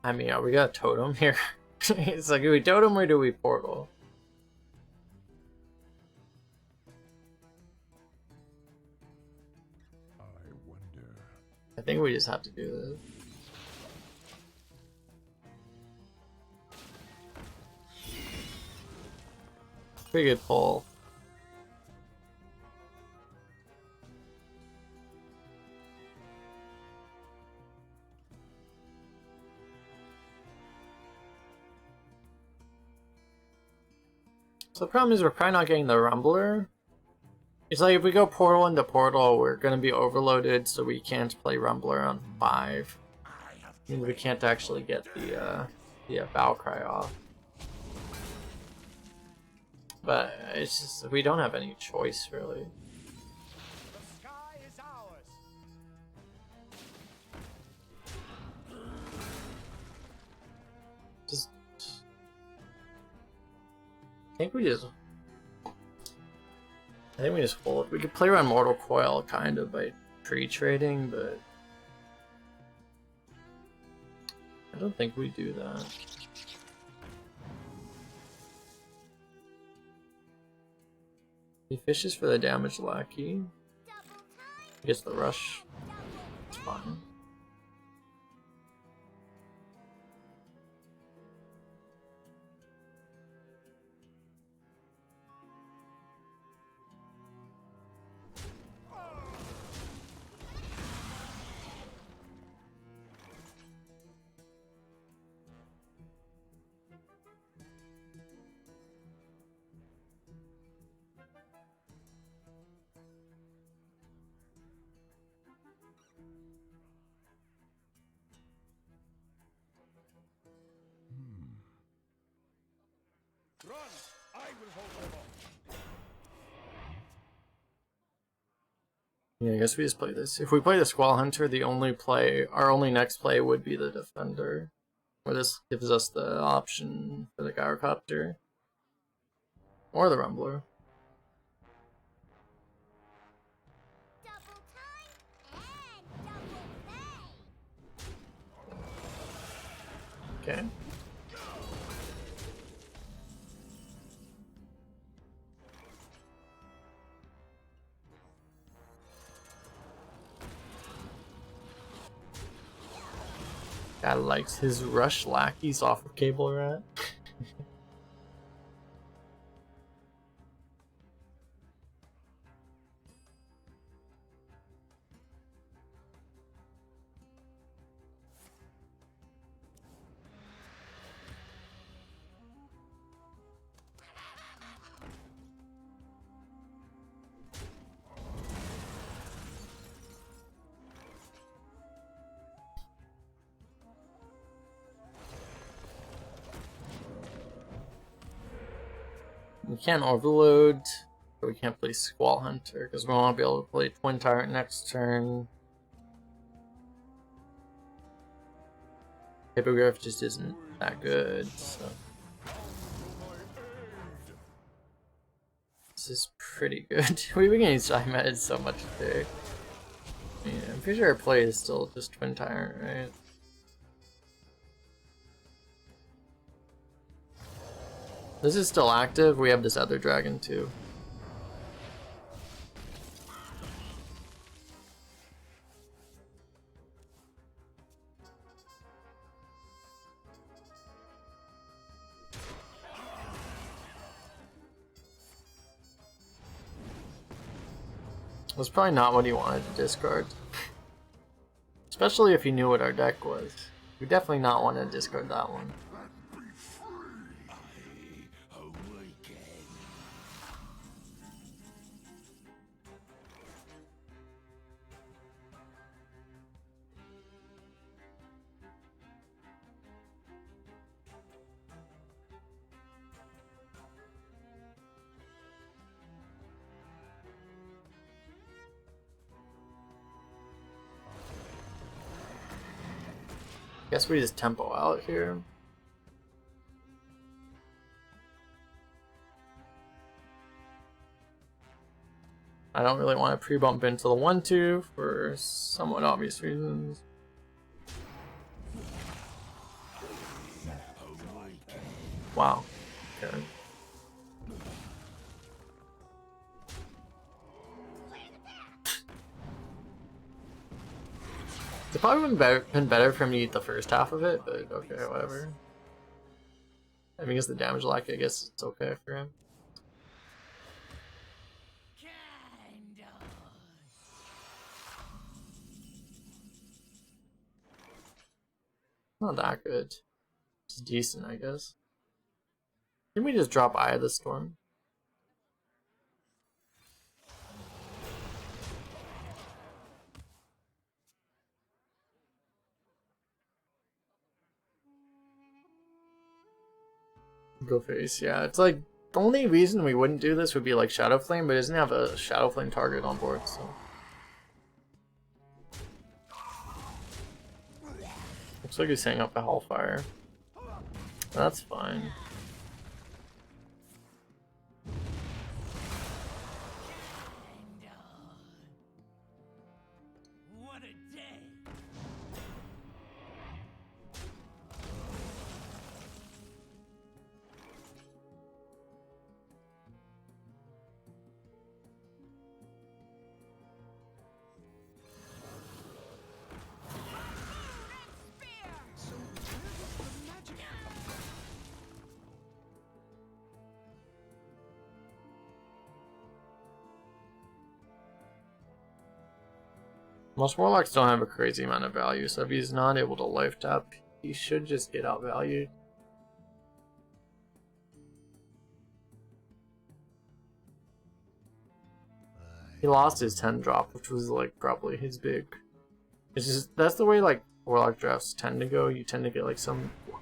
I mean, we got a totem here. It's like, do we totem or do we portal? I wonder. I think we just have to do this. Pretty good pull. So the problem is we're probably not getting the Rumbler. It's like if we go portal into portal, we're going to be overloaded, so we can't play Rumbler on 5. I mean, we can't actually get the Valkyrie off. But it's just, we don't have any choice, really. The sky is ours. Just... I think we just hold. We could play around Mortal Coil kind of by tree trading, but I don't think we do that. He fishes for the damage lackey. He gets the rush. It's fine. Run! I will hold them off. Yeah, I guess we just play this. If we play the Squall Hunter, our only next play would be the Defender. Where this gives us the option for the Gyrocopter. Or the Rumbler. Double time and double pay. Okay. Guy likes his rush lackeys off of Cable Rat. We can't overload, but we can't play Squall Hunter because we want to be able to play Twin Tyrant next turn. Hippogriff just isn't that good, so. This is pretty good. We've been getting side-matted so much today. Yeah, I'm pretty sure our play is still just Twin Tyrant, right? This is still active. We have this other dragon too. That's probably not what he wanted to discard. Especially if he knew what our deck was. We definitely not want to discard that one. Guess we just tempo out here. I don't really want to pre-bump into the 1-2 for somewhat obvious reasons. Wow. Okay. It's probably been better for him to eat the first half of it, but okay, whatever. I mean, it's the damage lack, I guess it's okay for him. Not that good. It's decent, I guess. Can we just drop Eye of the Storm? Go face, yeah. It's like the only reason we wouldn't do this would be like Shadow Flame, but it doesn't have a Shadow Flame target on board, so. Looks like he's setting up a Hellfire. That's fine. What a day! So where does the magic come from? Most Warlocks don't have a crazy amount of value, so if he's not able to life tap, he should just get outvalued. He lost his 10 drop, which was like probably his big. It's just that's the way like Warlock drafts tend to go. You tend to get like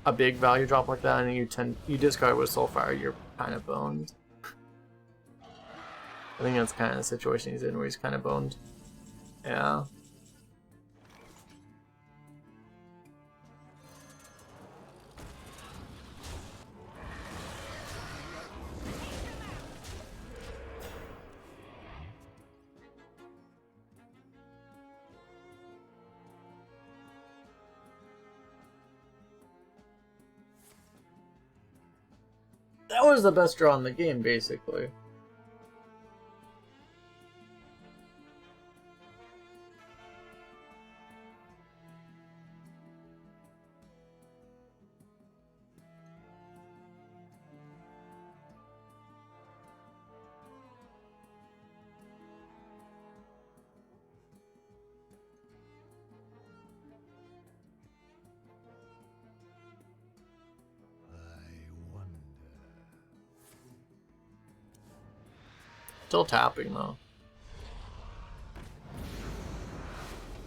a big value drop like that, and then you discard with Soulfire, you're kind of boned. I think that's kind of the situation he's in, where he's kind of boned. Yeah. That was the best draw in the game, basically. Still tapping though.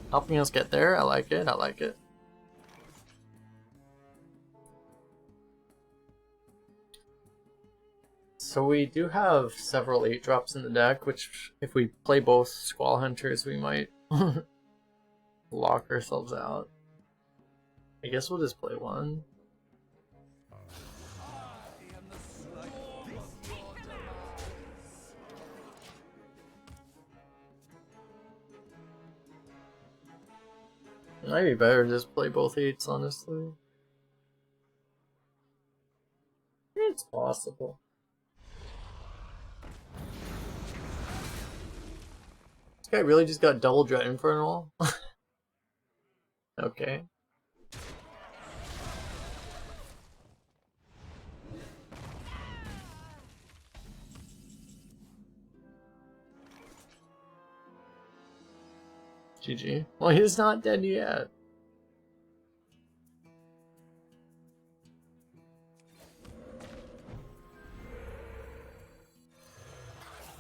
Helping us get there. I like it. I like it. So we do have several 8-drops in the deck, which if we play both Squall Hunters, we might lock ourselves out. I guess we'll just play one. It might be better to just play both 8s, honestly. It's possible. This guy really just got double Dread Infernal? Okay. GG. Well, he's not dead yet.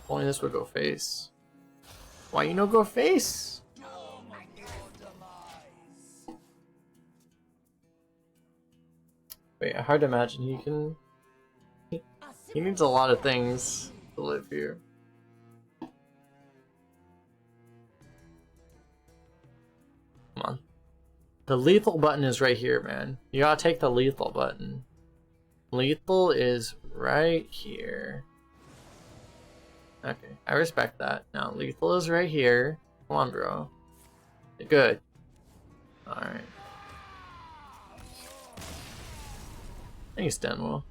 Only this would go face. Why you no go face? Wait, hard to imagine he can. He needs a lot of things to live here. Come on. The lethal button is right here, man. You gotta take the lethal button. Lethal is right here. Okay, I respect that. Now, lethal is right here. Come on, bro. Good. Alright. Thanks, Denwell.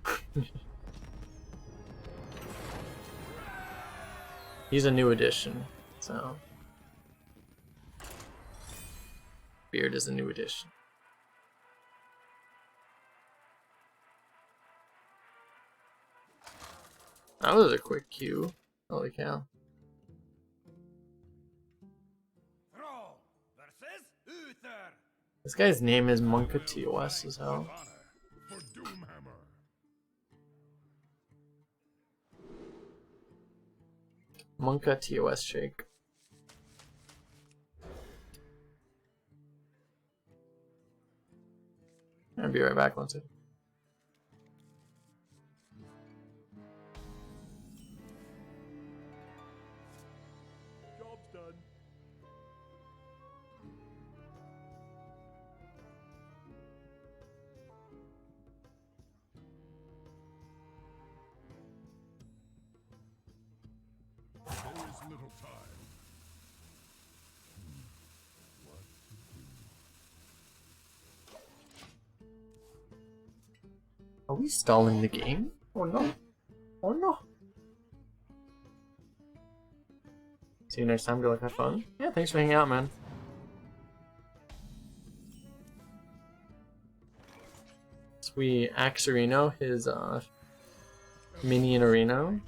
He's a new addition, so. Beard is a new addition. That was a quick queue. Holy cow. This guy's name is Monka TOS as hell. Monka TOS shake. I'll be right back one second. Little time. Are we stalling the game? Oh no. Oh no. See you next time. Good luck, have fun. Yeah, thanks for hanging out, man. So we axe Reno, his minion Reno.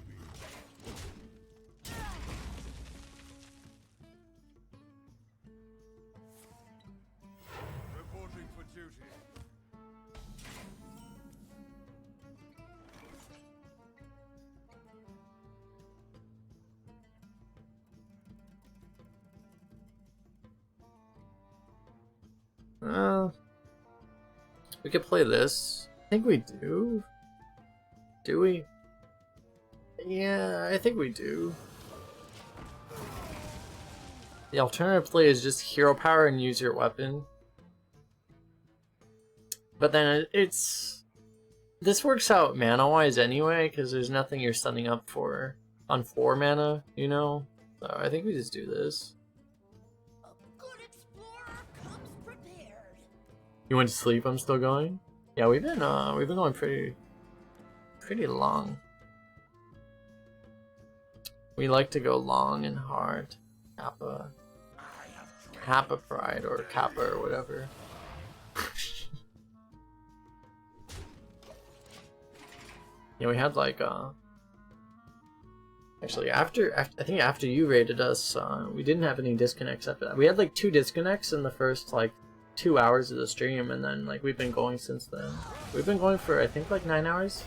Reporting for duty. We could play this. I think we do. Do we? Yeah, I think we do. The alternative play is just hero power and use your weapon. But then it's... This works out mana-wise anyway, because there's nothing you're setting up for on 4 mana, you know? So I think we just do this. A good explorer comes prepared. You went to sleep, I'm still going? Yeah, we've been going pretty long. We like to go long and hard. Kappa Pride or Kappa or whatever. Yeah, we had like actually I think after you raided us, we didn't have any disconnects after that. We had like 2 disconnects in the first like 2 hours of the stream, and then like we've been going since then. We've been going for I think like 9 hours.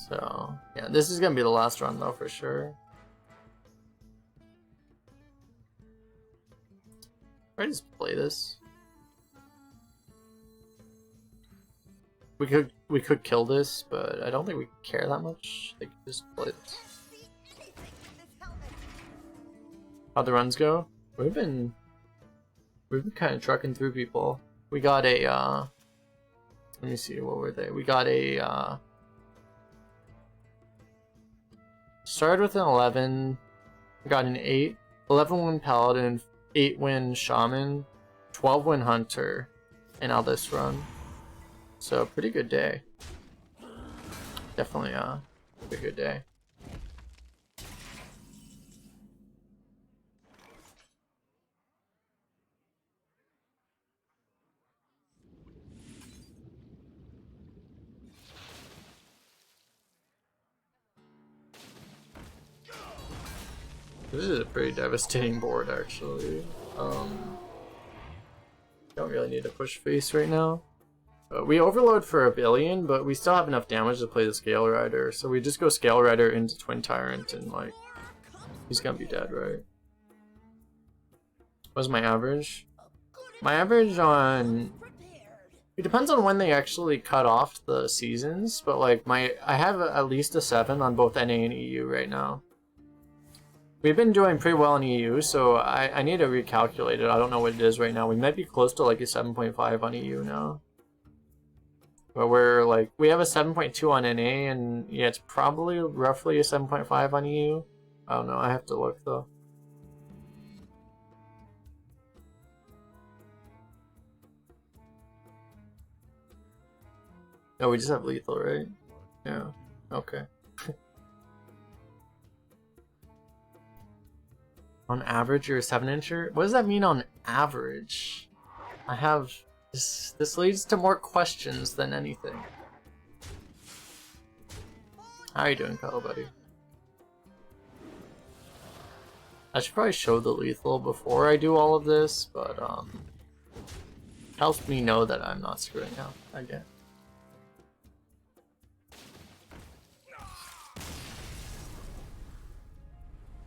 So yeah, this is gonna be the last run though for sure. I just play this. we could kill this, but I don't think we care that much. They could just play this. How'd the runs go? We've been kind of trucking through people. We got a let me see, what were they? We got a started with an 11, got an 8, 11 win paladin, 8 win shaman, 12 win hunter, and now this run. So pretty good day. Definitely a pretty good day. This is a pretty devastating board, actually. Don't really need to push face right now. We overload for 1 billion, but we still have enough damage to play the Scale Rider, so we just go Scale Rider into Twin Tyrant, and like, he's gonna be dead, right? What's my average? My average on... It depends on when they actually cut off the seasons, but like, I have at least a 7 on both NA and EU right now. We've been doing pretty well in EU, so I need to recalculate it. I don't know what it is right now. We might be close to like a 7.5 on EU now. But we're like, we have a 7.2 on NA, and yeah, it's probably roughly a 7.5 on EU. I don't know, I have to look though. Oh, we just have lethal, right? Yeah, okay. On average, you're a 7-incher? What does that mean on average? I have... This leads to more questions than anything. How are you doing, Kyle, buddy? I should probably show the lethal before I do all of this, but helps me know that I'm not screwing up again.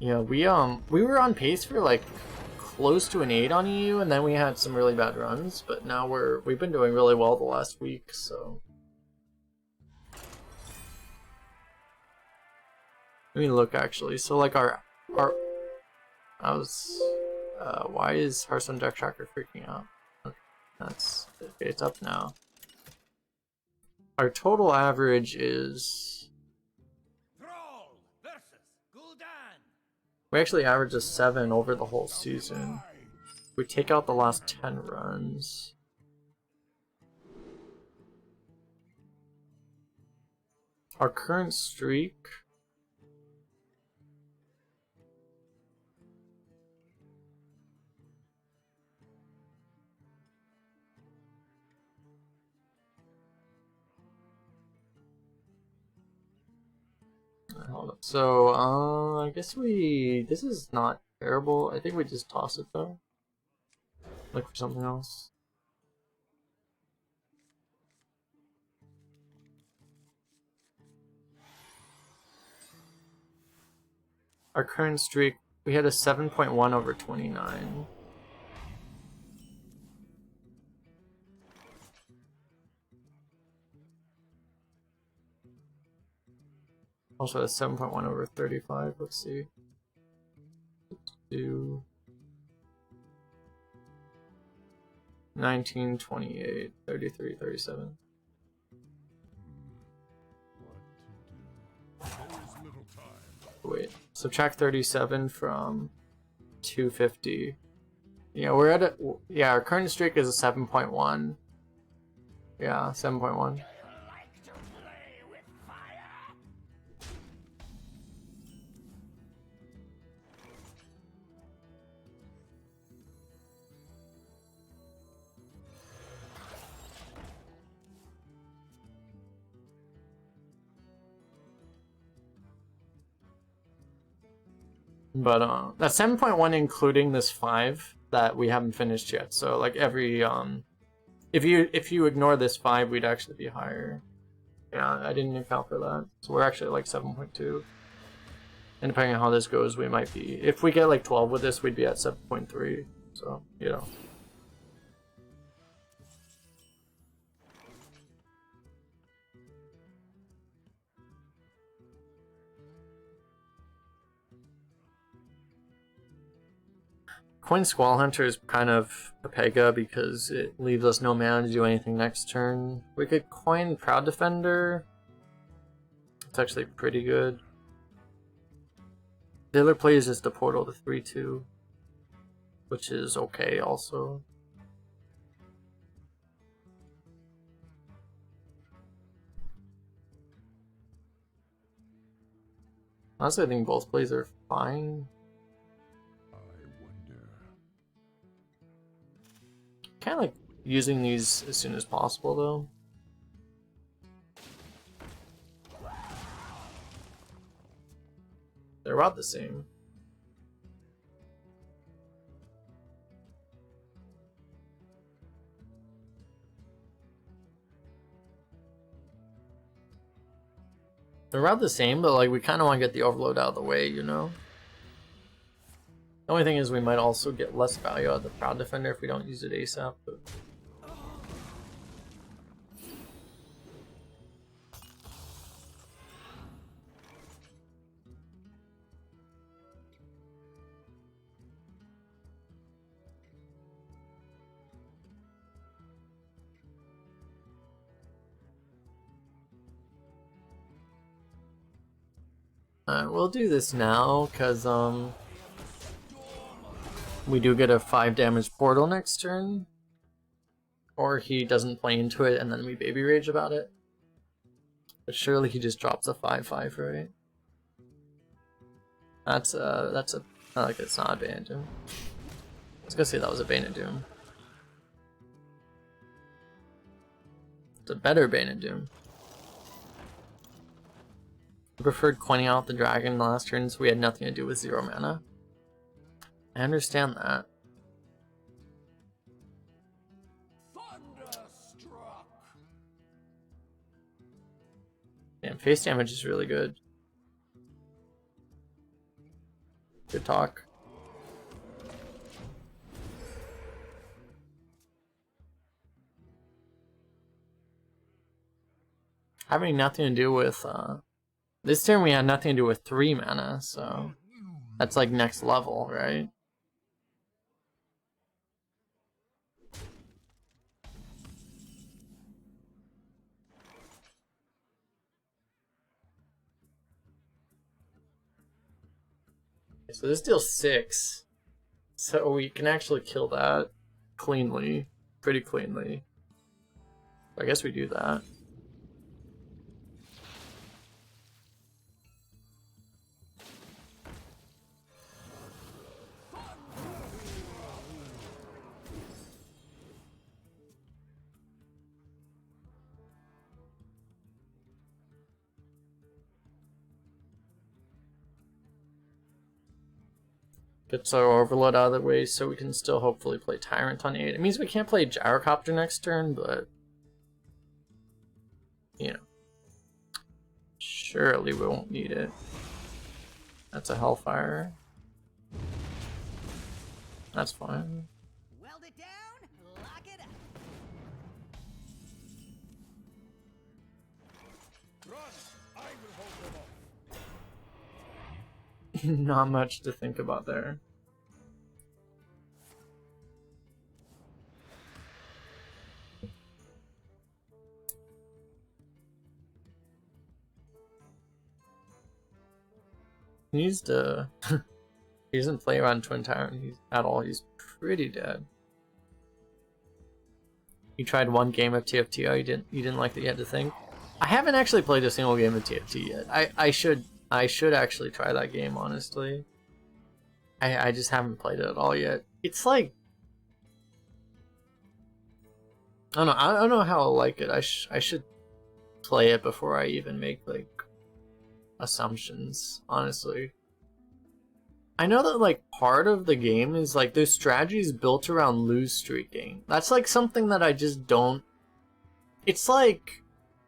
Yeah, we were on pace for like close to an 8 on EU, and then we had some really bad runs, but now we've been doing really well the last week, so. Let me look actually. So like why is Hearthstone Deck Tracker freaking out? Okay, it's up now. Our total average is... We actually average a 7 over the whole season. We take out the last 10 runs. Our current streak... Hold up. So, I guess this is not terrible. I think we just toss it though. Look for something else. Our current streak, we had a 7.1 over 29. Also a 7.1 over 35, let's see. Let's do 19, 28, 33, 37. Wait, subtract 37 from 250. Yeah, we're at our current streak is a 7.1. Yeah, 7.1. But that's 7.1 including this 5 that we haven't finished yet. So like every if you ignore this 5, we'd actually be higher. Yeah, I didn't account for that. So we're actually like 7.2. And depending on how this goes, we might be, if we get like 12 with this, we'd be at 7.3. So, you know. Coin Squall Hunter is kind of a pega because it leaves us no mana to do anything next turn. We could coin Proud Defender. It's actually pretty good. The other play is just a portal to 3/2, which is okay also. Honestly, I think both plays are fine. I wonder. Kind of like using these as soon as possible, though. They're about the same. They're about the same, but like we kind of want to get the overload out of the way, you know? The only thing is we might also get less value out of the Proud Defender if we don't use it ASAP. But... we'll do this now, because we do get a 5 damage portal next turn. Or he doesn't play into it and then we baby rage about it. But surely he just drops a 5/5, right? That's a like it's not a Bane of Doom. I was gonna say that was a Bane of Doom. It's a better Bane of Doom. I preferred coining out the dragon in the last turn so we had nothing to do with 0 mana. I understand that. Thunderstruck. Damn, face damage is really good. Good talk. Having nothing to do with this turn we had nothing to do with 3 mana, so that's like next level, right? So this deals 6, so we can actually kill that cleanly, pretty cleanly. I guess we do that. Gets our overload out of the way so we can still hopefully play Tyrant on 8. It means we can't play Gyrocopter next turn, but you know, surely we won't need it. That's a Hellfire. That's fine. Weld it down, lock it up. Run! I will hold them off. Not much to think about there. He needs to. He doesn't play around Twin Tyrant at all. He's pretty dead. You tried one game of TFT. Oh, you didn't like that you had to think. I haven't actually played a single game of TFT yet. I should actually try that game, honestly. I just haven't played it at all yet. It's like I don't know how I'll like it. I should play it before I even make like assumptions, honestly. I know that like part of the game is like there's strategies built around lose streaking. That's like something that I just don't. It's like,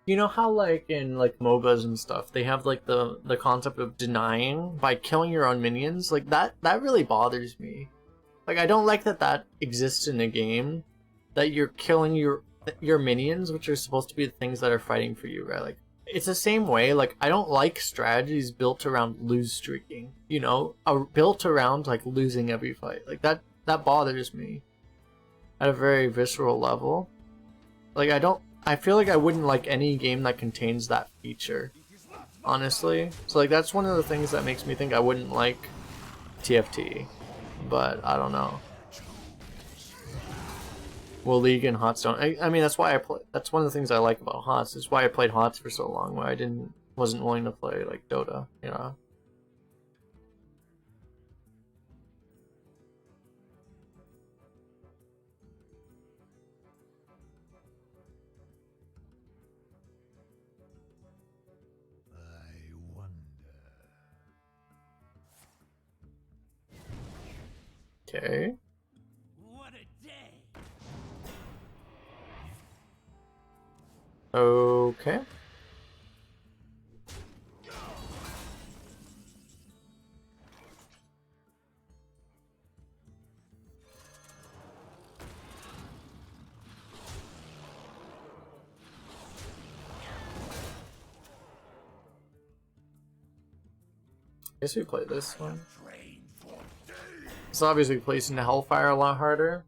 you know how like in like MOBAs and stuff they have like the concept of denying by killing your own minions. Like that really bothers me. Like I don't like that exists in a game, that you're killing your minions, which are supposed to be the things that are fighting for you, right? Like it's the same way. Like I don't like strategies built around lose streaking, you know, built around like losing every fight. Like that bothers me at a very visceral level. Like I feel like I wouldn't like any game that contains that feature, honestly. So like that's one of the things that makes me think I wouldn't like TFT, but I don't know. Well, League and Hearthstone. I mean, that's why I play. That's one of the things I like about HOTS. It's why I played HOTS for so long. Where I wasn't willing to play like Dota. You know. I wonder. Okay. What a day! Okay. Guess we play this one. It's obviously placing the Hellfire a lot harder.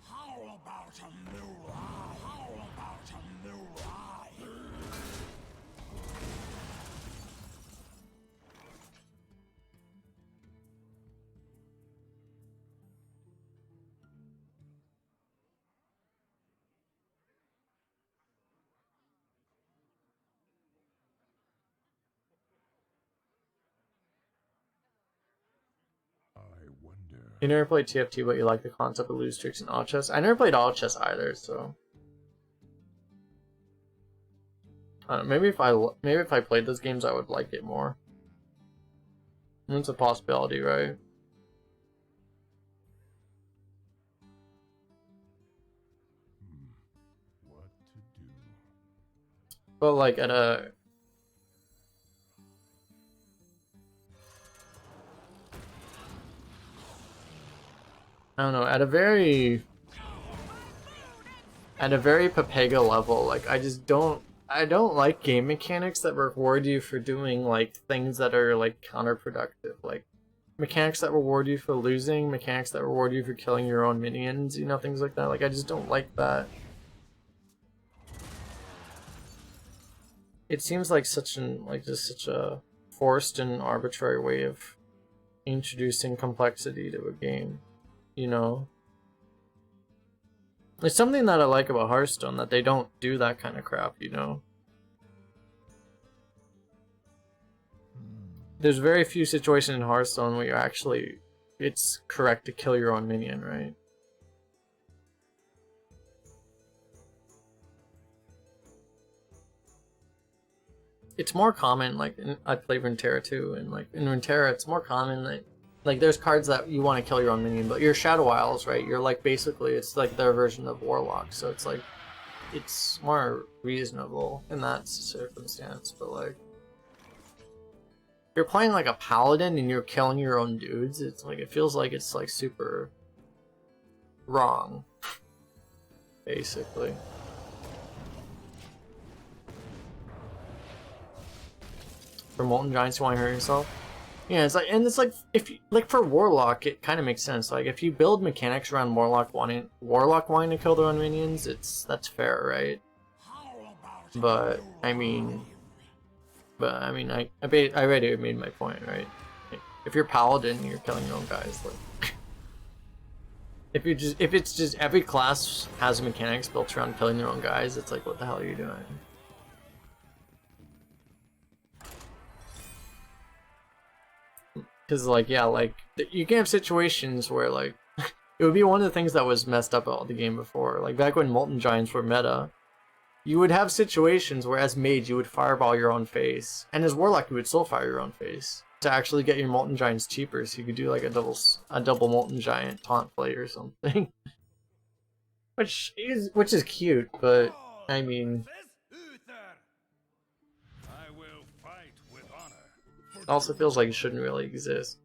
How about a new eye? How about a new eye? I wonder. You never played TFT, but you like the concept of lose streaks and odd chess. I never played odd chess either, so I don't know, maybe if I played those games, I would like it more. It's a possibility, right? What to do? But like at a I don't know, at a very Papega level, like I don't like game mechanics that reward you for doing like things that are like counterproductive, like mechanics that reward you for losing, mechanics that reward you for killing your own minions, you know, things like that. Like I just don't like that. It seems like such a forced and arbitrary way of introducing complexity to a game, you know? It's something that I like about Hearthstone, that they don't do that kind of crap, you know? There's very few situations in Hearthstone where it's correct to kill your own minion, right? It's more common, like, I play Runeterra too, and like, in Runeterra, it's more common that, like, there's cards that you want to kill your own minion, but you're Shadow Isles, right? You're like, basically, it's like their version of Warlock, so it's like, it's more reasonable in that circumstance, but like, you're playing like a paladin and you're killing your own dudes, it's like, it feels like it's like super wrong, basically. For Molten Giants, you want to hurt yourself? Yeah, it's like, and it's like, if you, like for Warlock, it kind of makes sense. Like if you build mechanics around Warlock wanting to kill their own minions, that's fair, right? But I mean, I already made my point, right? If you're Paladin, you're killing your own guys. Like, if it's just every class has mechanics built around killing their own guys, it's like, what the hell are you doing? Because, like, yeah, like, you can have situations where, like, it would be one of the things that was messed up about the game before. Like, back when Molten Giants were meta, you would have situations where, as Mage, you would fireball your own face. And as Warlock, you would still fire your own face. To actually get your Molten Giants cheaper, so you could do, like, a double Molten Giant taunt play or something. which is cute, but, I mean... It also feels like it shouldn't really exist.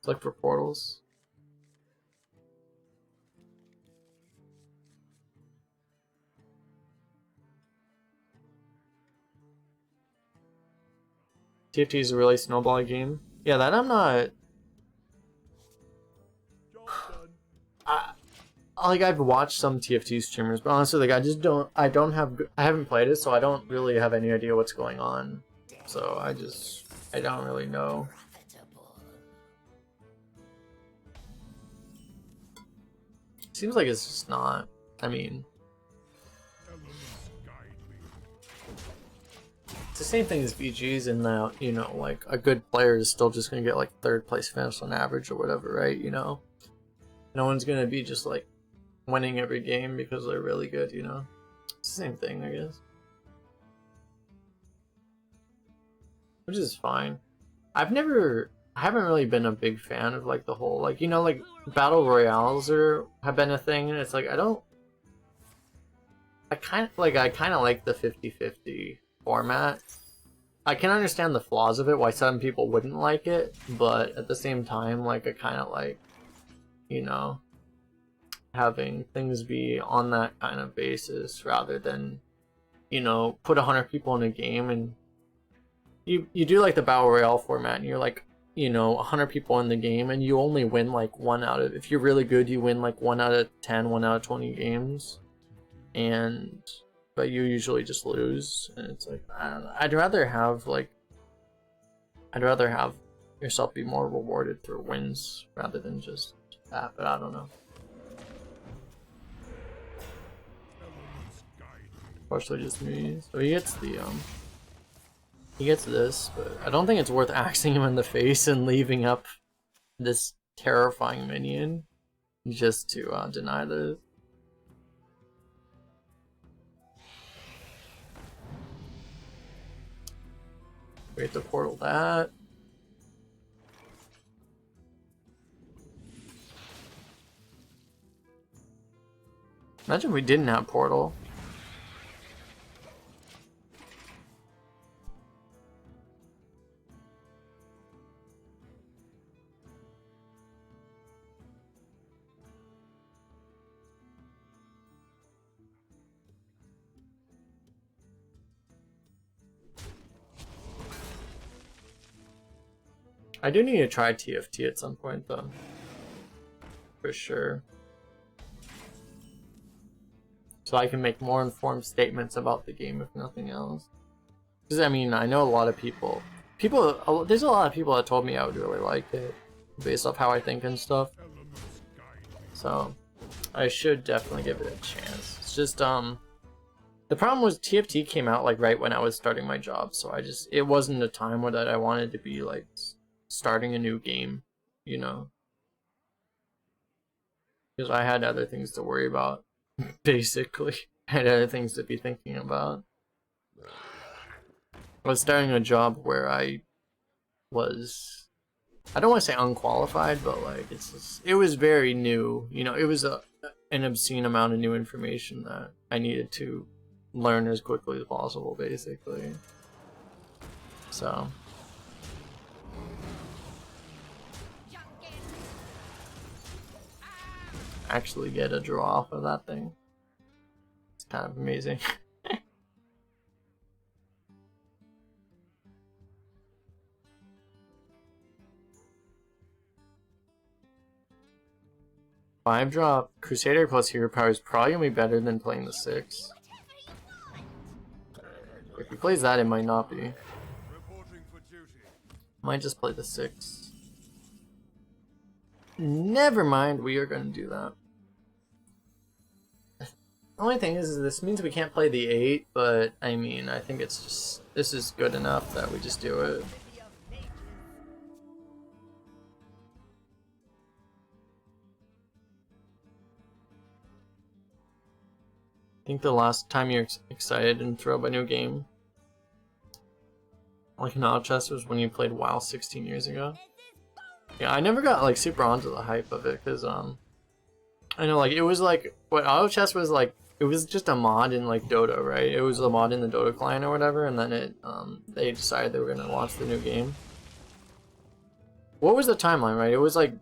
Look for portals. TFT is a really snowball game. Yeah, that I'm not. Like I've watched some TFT streamers, but honestly, like I haven't played it, so I don't really have any idea what's going on. So I don't really know. Seems like it's just not. I mean, it's the same thing as VGs in that, you know, like a good player is still just gonna get like 3rd place finish on average or whatever, right? You know, no one's gonna be just like winning every game because they're really good, you know? It's the same thing, I guess. Which is fine. I haven't really been a big fan of like the whole, like, you know, like battle royales have been a thing, and it's like I kind of like the 50-50 format. I can understand the flaws of it, why some people wouldn't like it, but at the same time, like I kind of like, you know, having things be on that kind of basis rather than, you know, put 100 people in a game and you do like the battle royale format and you're like, you know, 100 people in the game and you only win like if you're really good, you win like 1 out of 10, 1 out of 20 games, but you usually just lose, and it's like, I don't know. I'd rather have yourself be more rewarded through wins rather than just that, but I don't know. Partially just me. So he gets this, but I don't think it's worth axing him in the face and leaving up this terrifying minion just to deny this. Wait to portal that. Imagine if we didn't have portal. I do need to try TFT at some point though. For sure. So I can make more informed statements about the game if nothing else. Because I mean, I know a lot of people, there's a lot of people that told me I would really like it based off how I think and stuff. So I should definitely give it a chance. It's just the problem was TFT came out like right when I was starting my job, so it wasn't a time where that I wanted to be like starting a new game, you know, because I had other things to worry about. Basically, I had other things to be thinking about. I was starting a job where I don't want to say unqualified, but like it was very new, you know. It was an obscene amount of new information that I needed to learn as quickly as possible, basically. So actually get a draw off of that thing. It's kind of amazing. Five drop Crusader plus Hero Power is probably gonna be better than playing the 6. If he plays that, it might not be. Might just play the 6. Never mind, we are gonna do that. The only thing is this means we can't play the 8, but I mean, I think it's just, this is good enough that we just do it. I think the last time you're excited and throw up a new game, like an auto chess, was when you played WoW 16 years ago. Yeah, I never got like super onto the hype of it because I know like it was like what auto chess was like. It was just a mod in like Dota, right? It was a mod in the Dota client or whatever, and then they decided they were gonna launch the new game. what was the timeline, right? It was like,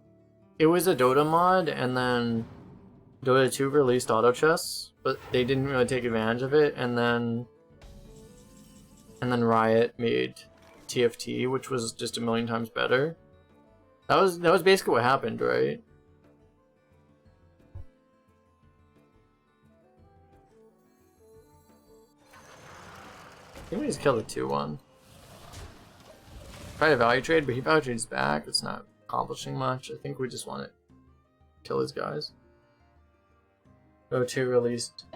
it was a Dota mod, and then Dota 2 released auto chess, but they didn't really take advantage of it, and then Riot made TFT, which was just a million times better. That was basically what happened, right? I think we just killed a 2-1. Tried a value trade, but he value trades back. It's not accomplishing much. I think we just want to kill his guys. Dota 2 released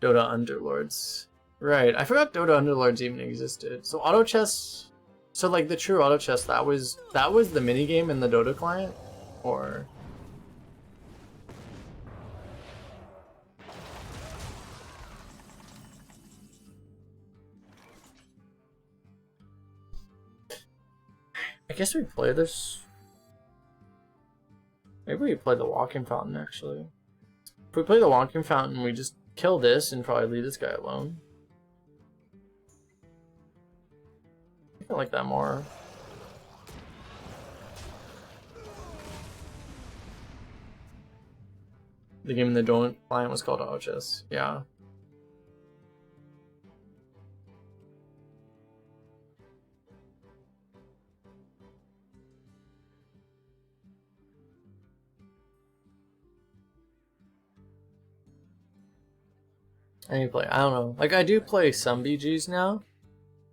Dota Underlords. Right, I forgot Dota Underlords even existed. So auto chess, so like the true auto chess, that was the minigame in the Dota client? Or... I guess we play this. Maybe we play the walking fountain actually. If we play the walking fountain, we just kill this and probably leave this guy alone. I like that more. The game in the Don't client was called Auto Chess. Yeah. I don't know. Like, I do play some BGs now.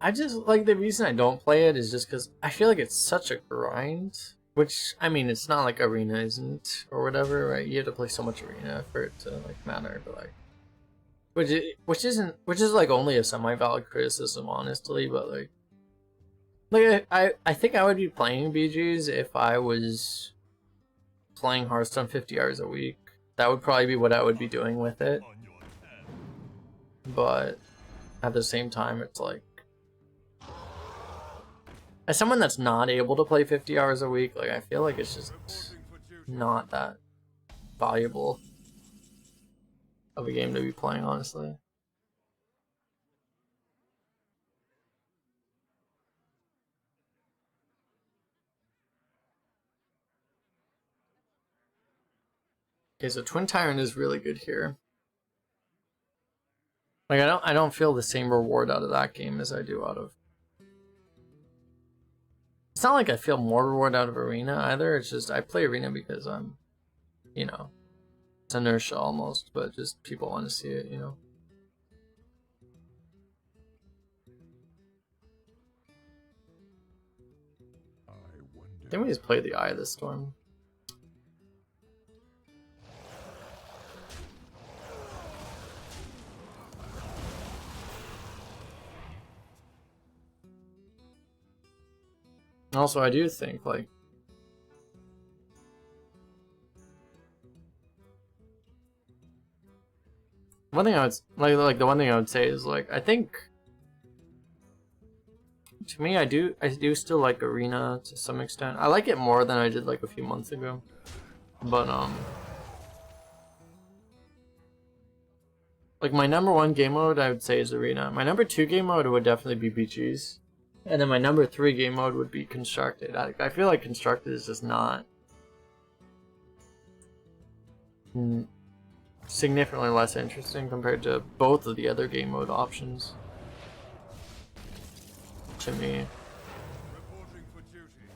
I just, like, the reason I don't play it is just because I feel like it's such a grind. Which, I mean, it's not like Arena isn't, or whatever, right? You have to play so much Arena for it to, like, matter, but, like... Which is, like, only a semi-valid criticism, honestly, but, like... I think I would be playing BGs if I was playing Hearthstone 50 hours a week. That would probably be what I would be doing with it. But at the same time, it's like, as someone that's not able to play 50 hours a week, like, I feel like it's just not that valuable of a game to be playing, honestly. Okay, so Twin Tyrant is really good here. Like, I don't feel the same reward out of that game as I do out of... It's not like I feel more reward out of Arena either, it's just I play Arena because I'm, you know, it's inertia almost, but just people want to see it, you know. I think we just play the Eye of the Storm. Also, I do think, like, one thing I would like the one thing I would say is, like, I think to me I do still like Arena to some extent. I like it more than I did like a few months ago. But like, my #1 game mode I would say is Arena. My #2 game mode would definitely be BGs. And then my #3 game mode would be Constructed. I feel like Constructed is just not significantly less interesting compared to both of the other game mode options. To me. Reporting for duty.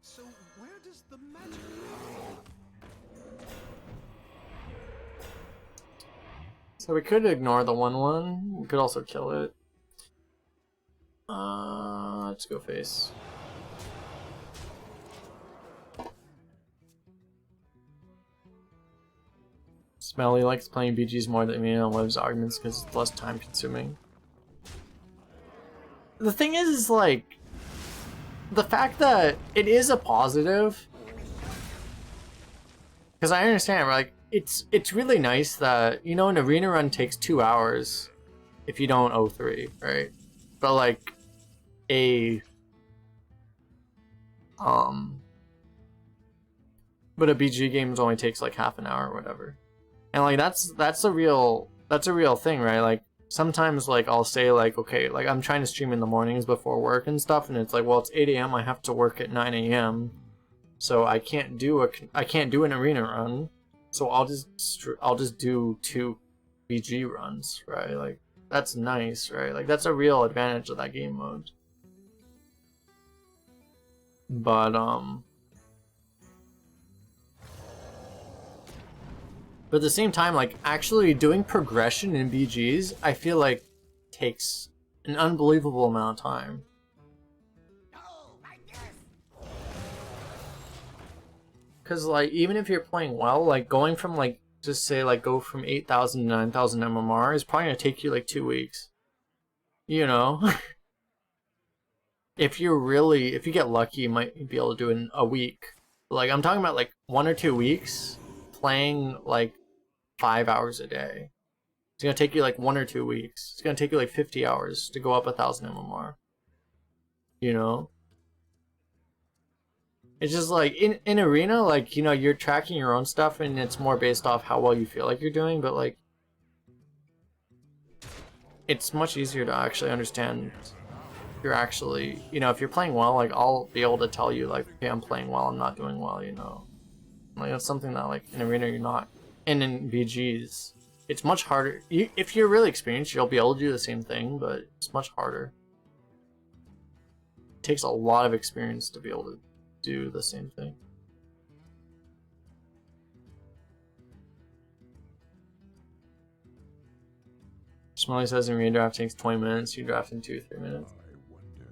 So where does the magic come? So we could ignore the 1/1. We could also kill it. Let's go face. Smelly likes playing BGs more than me and loves arguments because it's less time consuming. The thing is, like, the fact that it is a positive, because I understand, like, it's really nice that, you know, an arena run takes 2 hours if you don't 0-3, right? But, like, but a BG game only takes like half an hour or whatever. And like that's a real thing, right? Like sometimes like I'll say like, okay, like I'm trying to stream in the mornings before work and stuff, and it's like, well, it's 8 a.m. I have to work at 9 a.m. so I can't do an arena run. So I'll just do 2 BG runs, right? Like that's nice, right? Like that's a real advantage of that game mode. But at the same time, like actually doing progression in BGs, I feel like takes an unbelievable amount of time. Cause like even if you're playing well, like going from like just say like go from 8,000 to 9,000 MMR is probably gonna take you like 2 weeks. You know? If you get lucky, you might be able to do it in a week. Like I'm talking about like 1 or 2 weeks playing like 5 hours a day. It's gonna take you like 1 or 2 weeks. It's gonna take you like 50 hours to go up 1,000 MMR. You know? It's just like in arena, like, you know, you're tracking your own stuff and it's more based off how well you feel like you're doing, but like it's much easier to actually understand if you're actually, you know, if you're playing well, like I'll be able to tell you like, okay, I'm playing well, I'm not doing well, you know. Like that's something that like in arena you're not. And in BGs, it's much harder. If you're really experienced, you'll be able to do the same thing, but it's much harder. It takes a lot of experience to be able to do the same thing. Smiley says in redraft takes 20 minutes, you draft in 2 or 3 minutes.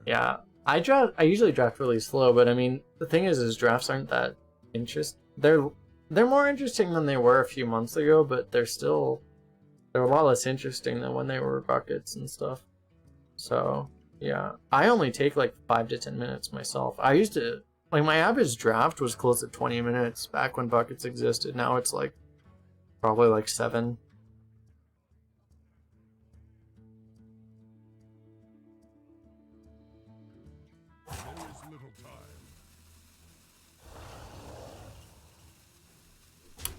Yeah, I usually draft really slow, but I mean the thing is drafts aren't that interesting. They're more interesting than they were a few months ago, but they're a lot less interesting than when they were buckets and stuff. So yeah, I only take like 5 to 10 minutes myself. I used to, like, my average draft was close to 20 minutes back when buckets existed. Now it's like probably like 7.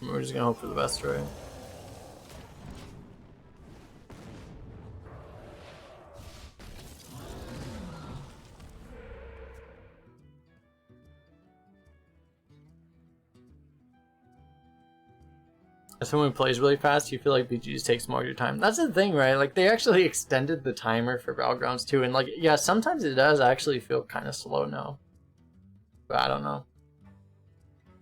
We're just gonna hope for the best, right? If someone plays really fast, you feel like BGs takes more of your time. That's the thing, right? Like, they actually extended the timer for Battlegrounds too, and like, yeah, sometimes it does actually feel kind of slow now. But I don't know.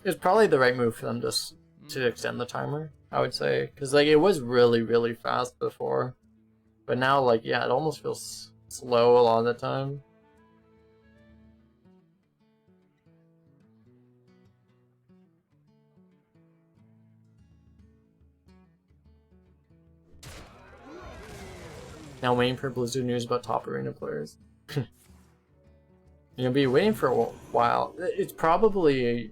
It's probably the right move for them to extend the timer, I would say, because like it was really fast before, but now like, yeah, it almost feels slow a lot of the time. Now waiting for Blizzard news about top arena players. You're gonna be waiting for a while. It's probably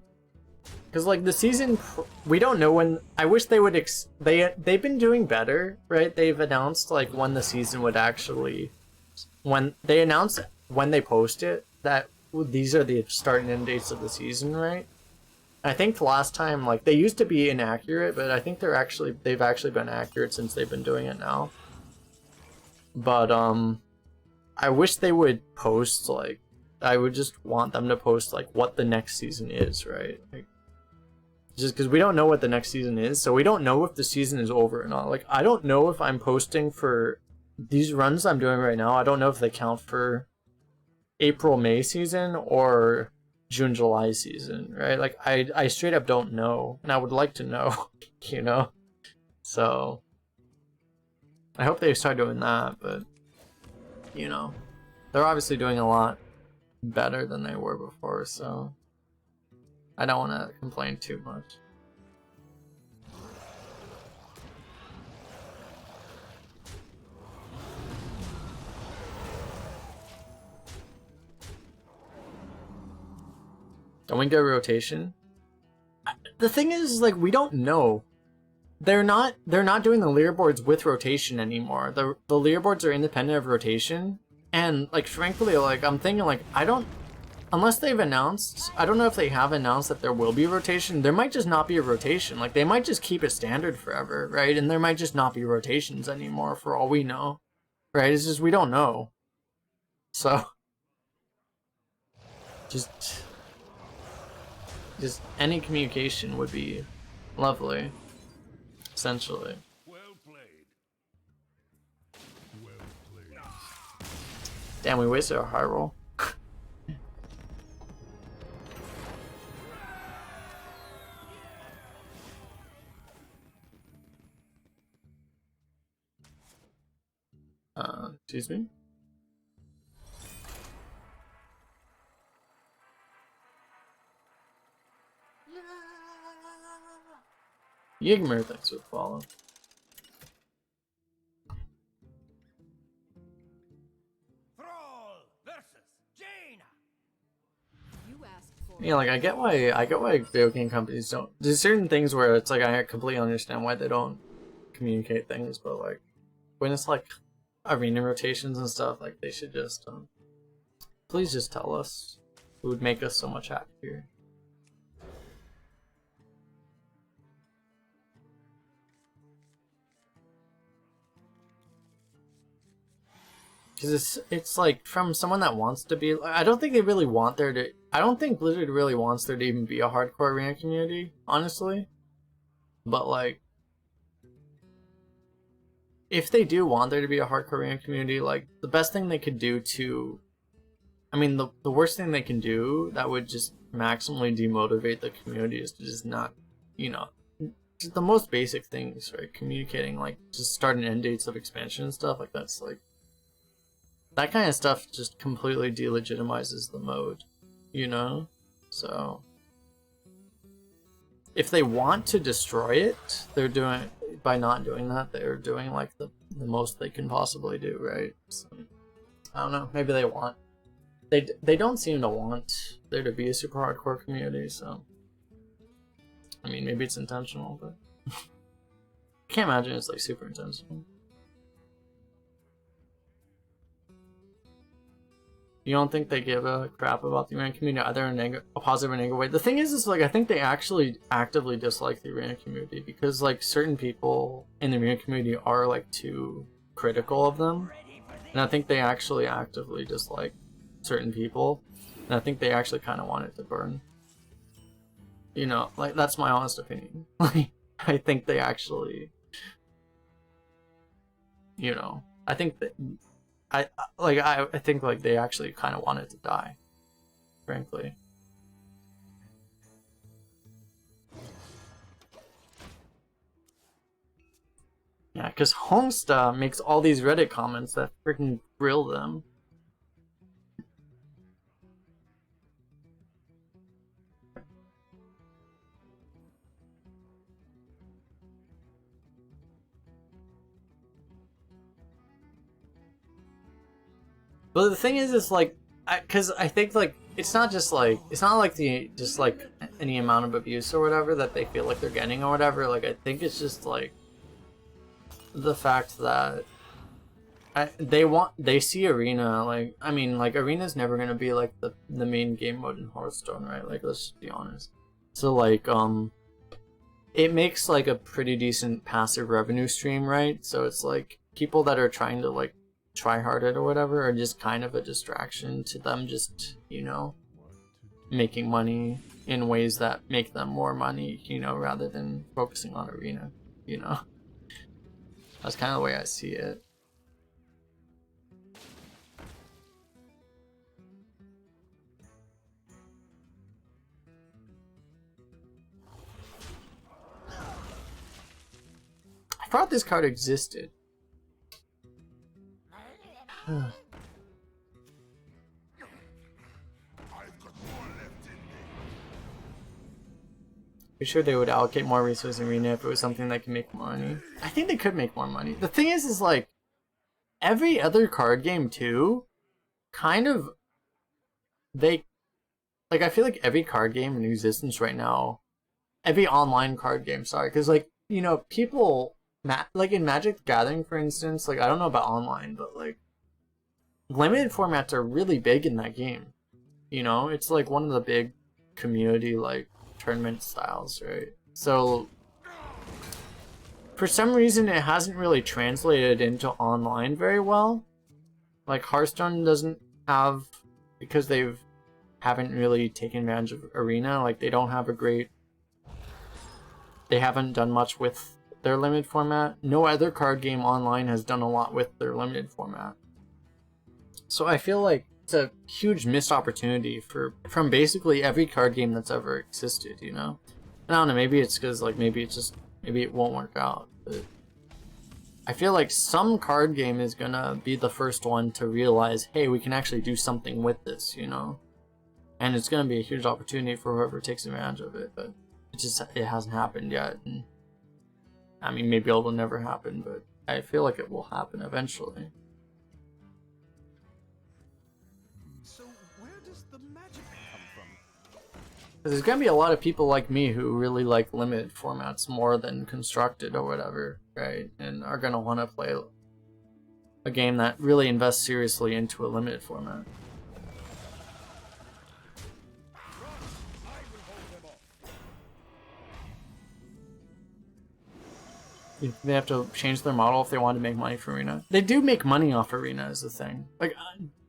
because like the season, we don't know when. I wish they would. They've been doing better, right? They've announced like when the season would actually, when they announce when they post it that these are the start and end dates of the season, right? I think the last time, like, they used to be inaccurate, but I think they've actually been accurate since they've been doing it now. But I wish they would post, like, I would just want them to post like what the next season is, right? Like, just because we don't know what the next season is, so we don't know if the season is over or not. Like, I don't know if I'm posting for these runs I'm doing right now. I don't know if they count for April-May season or June-July season, right? Like, I straight up don't know, and I would like to know, you know? So I hope they start doing that, but, you know, they're obviously doing a lot better than they were before, so I don't want to complain too much. Don't we get rotation? The thing is, like, we don't know. They're not doing the leaderboards with rotation anymore. The leaderboards are independent of rotation, and like, frankly, like, I'm thinking, like, I'm unless they've announced, I don't know if they have announced that there will be a rotation. There might just not be a rotation. Like, they might just keep it standard forever, right? And there might just not be rotations anymore for all we know, right? It's just, we don't know. So, just any communication would be lovely, essentially. Well played. Well played. Damn, we wasted our high roll. Excuse me? Yigmer, thanks for the follow. Thrall versus Jaina. You asked for Yeah, like I get why video game companies don't. There's certain things where it's like I completely understand why they don't communicate things, but like when it's like arena rotations and stuff, like they should just please just tell us. It would make us so much happier. Because it's like from someone that wants to be. I don't think they really want there to. I don't think Blizzard really wants there to even be a hardcore arena community, honestly. But like, if they do want there to be a hardcore arena community, like the best thing they could do to, I mean, the worst thing they can do that would just maximally demotivate the community is to just not, you know, the most basic things, right? Communicating, like just start and end dates of expansion and stuff like that's like. That kind of stuff just completely delegitimizes the mode, you know? So, if they want to destroy it, they're doing, by not doing that, they're doing like the most they can possibly do, right? So, I don't know, maybe they want, they don't seem to want there to be a super hardcore community, so, I mean, maybe it's intentional, but I can't imagine it's like super intentional. You don't think they give a crap about the arena community, either in a positive or negative way? The thing is like, I think they actually actively dislike the arena community because, like, certain people in the arena community are, like, too critical of them. And I think they actually actively dislike certain people. And I think they actually kind of want it to burn. You know, like, that's my honest opinion. Like, I think they actually, you know, I think that... I think like they actually kind of want it to die, frankly. Yeah, because Homesta makes all these Reddit comments that freaking grill them. But the thing is, it's like, because I think like it's not like just like any amount of abuse or whatever that they feel like they're getting or whatever. Like, I think it's just like the fact that they see arena, like, I mean, like, arena's never gonna be like the main game mode in Hearthstone, right? Like, let's just be honest. So like it makes like a pretty decent passive revenue stream, right? So it's like people that are trying to like try hard it or whatever are just kind of a distraction to them, just, you know, making money in ways that make them more money, you know, rather than focusing on arena, you know. That's kind of the way I see it. I thought this card existed. I've got more left in me. Pretty sure they would allocate more resources in arena if it was something that can make money. I think they could make more money. The thing is like, every other card game too, kind of, they, like, I feel like every card game in existence right now, every online card game, sorry, because like, you know, people, like in Magic the Gathering, for instance, like, I don't know about online, but like, limited formats are really big in that game. you know? It's like one of the big community like tournament styles, right? So for some reason it hasn't really translated into online very well. Like Hearthstone doesn't have, because haven't really taken advantage of Arena, like they don't have a great, they haven't done much with their limited format. No other card game online has done a lot with their limited format. So I feel like it's a huge missed opportunity from basically every card game that's ever existed, you know? I don't know, maybe it's because like maybe it won't work out, but I feel like some card game is gonna be the first one to realize, hey, we can actually do something with this, you know? And it's gonna be a huge opportunity for whoever takes advantage of it, but it hasn't happened yet. And I mean, maybe it will never happen, but I feel like it will happen eventually. So where does the magic come from? There's gonna be a lot of people like me who really like limited formats more than constructed or whatever, right? And are gonna want to play a game that really invests seriously into a limited format. They have to change their model if they want to make money for Arena. They do make money off Arena is the thing. Like,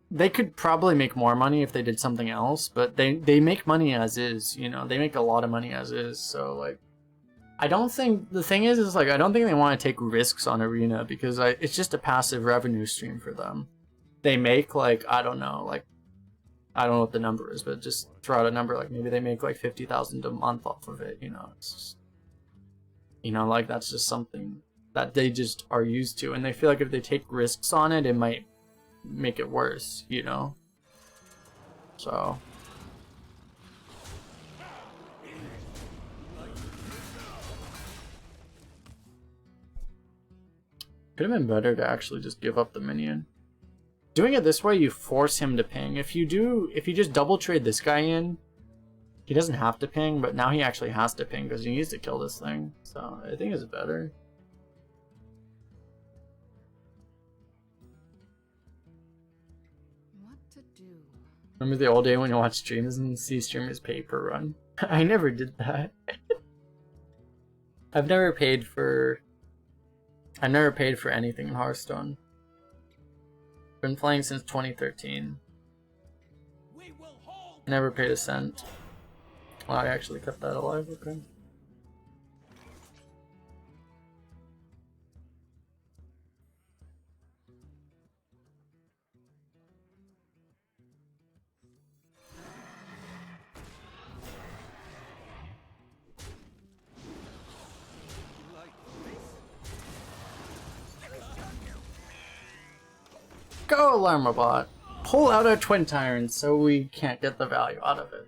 they could probably make more money if they did something else, but they make money as is, you know? They make a lot of money as is, so, like, I don't think, the thing is like, I don't think they want to take risks on Arena because it's just a passive revenue stream for them. They make, like, I don't know what the number is, but just throw out a number, like, maybe they make, like, 50,000 a month off of it, you know? It's just, you know, like, that's just something that they just are used to, and they feel like if they take risks on it, it might make it worse, you know? So could have been better to actually just give up the minion. Doing it this way, you force him to ping. If you just double trade this guy in, he doesn't have to ping, but now he actually has to ping because he needs to kill this thing. So I think it's better. What to do? Remember the old day when you watch streams and see streamers pay per run? I never did that. I've never paid for anything in Hearthstone. Been playing since 2013. Never paid a cent. Oh, I actually kept that alive, okay. Go, Alarm Robot! Pull out our Twin Tyrants so we can't get the value out of it.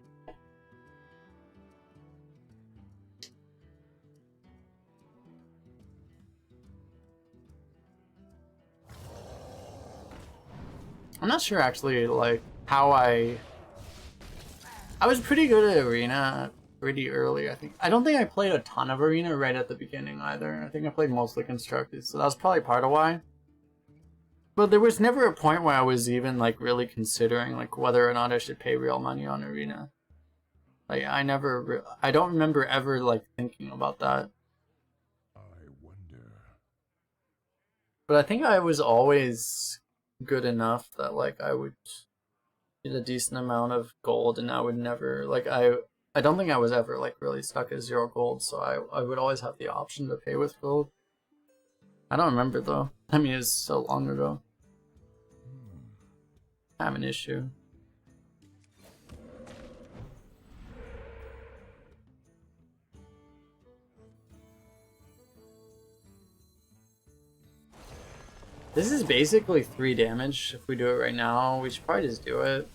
I'm not sure actually, like, how I was pretty good at Arena pretty early, I think. I don't think I played a ton of Arena right at the beginning either. I think I played mostly Constructed, so that was probably part of why. But there was never a point where I was even, like, really considering, like, whether or not I should pay real money on Arena. Like, I don't remember ever, like, thinking about that. I wonder. But I think I was always good enough that, like, I would get a decent amount of gold and I would never, like, I don't think I was ever, like, really stuck at 0 gold, so I would always have the option to pay with gold. I don't remember, though. I mean, it's so long ago. I have an issue. This is basically 3 damage. If we do it right now, we should probably just do it.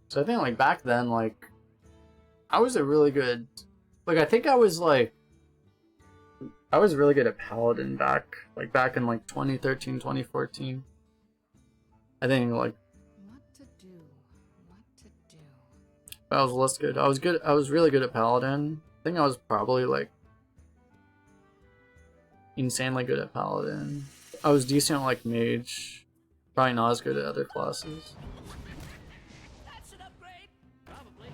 So I think, like, back then, like, I was a really good, like, I think I was, like, I was really good at Paladin back in, like, 2013, 2014. I think, like, What to do? What to do? I was less good. I was really good at Paladin. think I was probably like insanely good at Paladin. I was decent at like Mage. Probably not as good at other classes. That's an upgrade. Probably.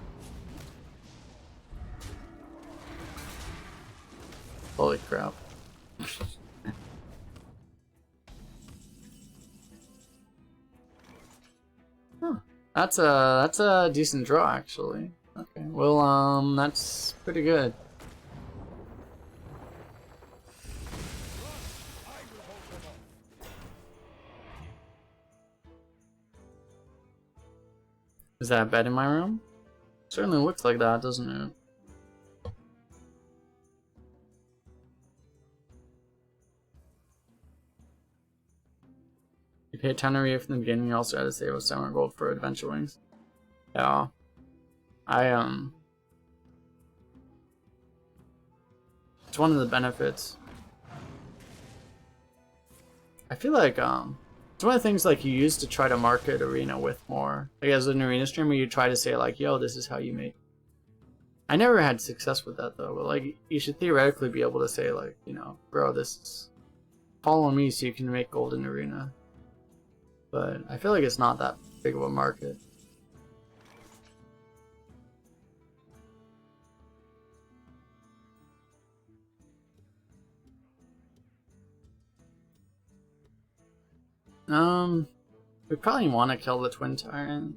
Holy crap. Huh. That's a decent draw actually. Okay, well that's pretty good. Is that a bed in my room? Certainly looks like that, doesn't it? You pay 10 RE from the beginning, you also had to save us 700 gold for adventure wings. Yeah. It's one of the benefits. I feel like it's one of the things like you used to try to market Arena with more. Like as an Arena streamer, you try to say like, yo, this is how you make. I never had success with that though, but like you should theoretically be able to say like, you know, bro, this is follow me so you can make gold in Arena. But I feel like it's not that big of a market. We probably want to kill the Twin Tyrant.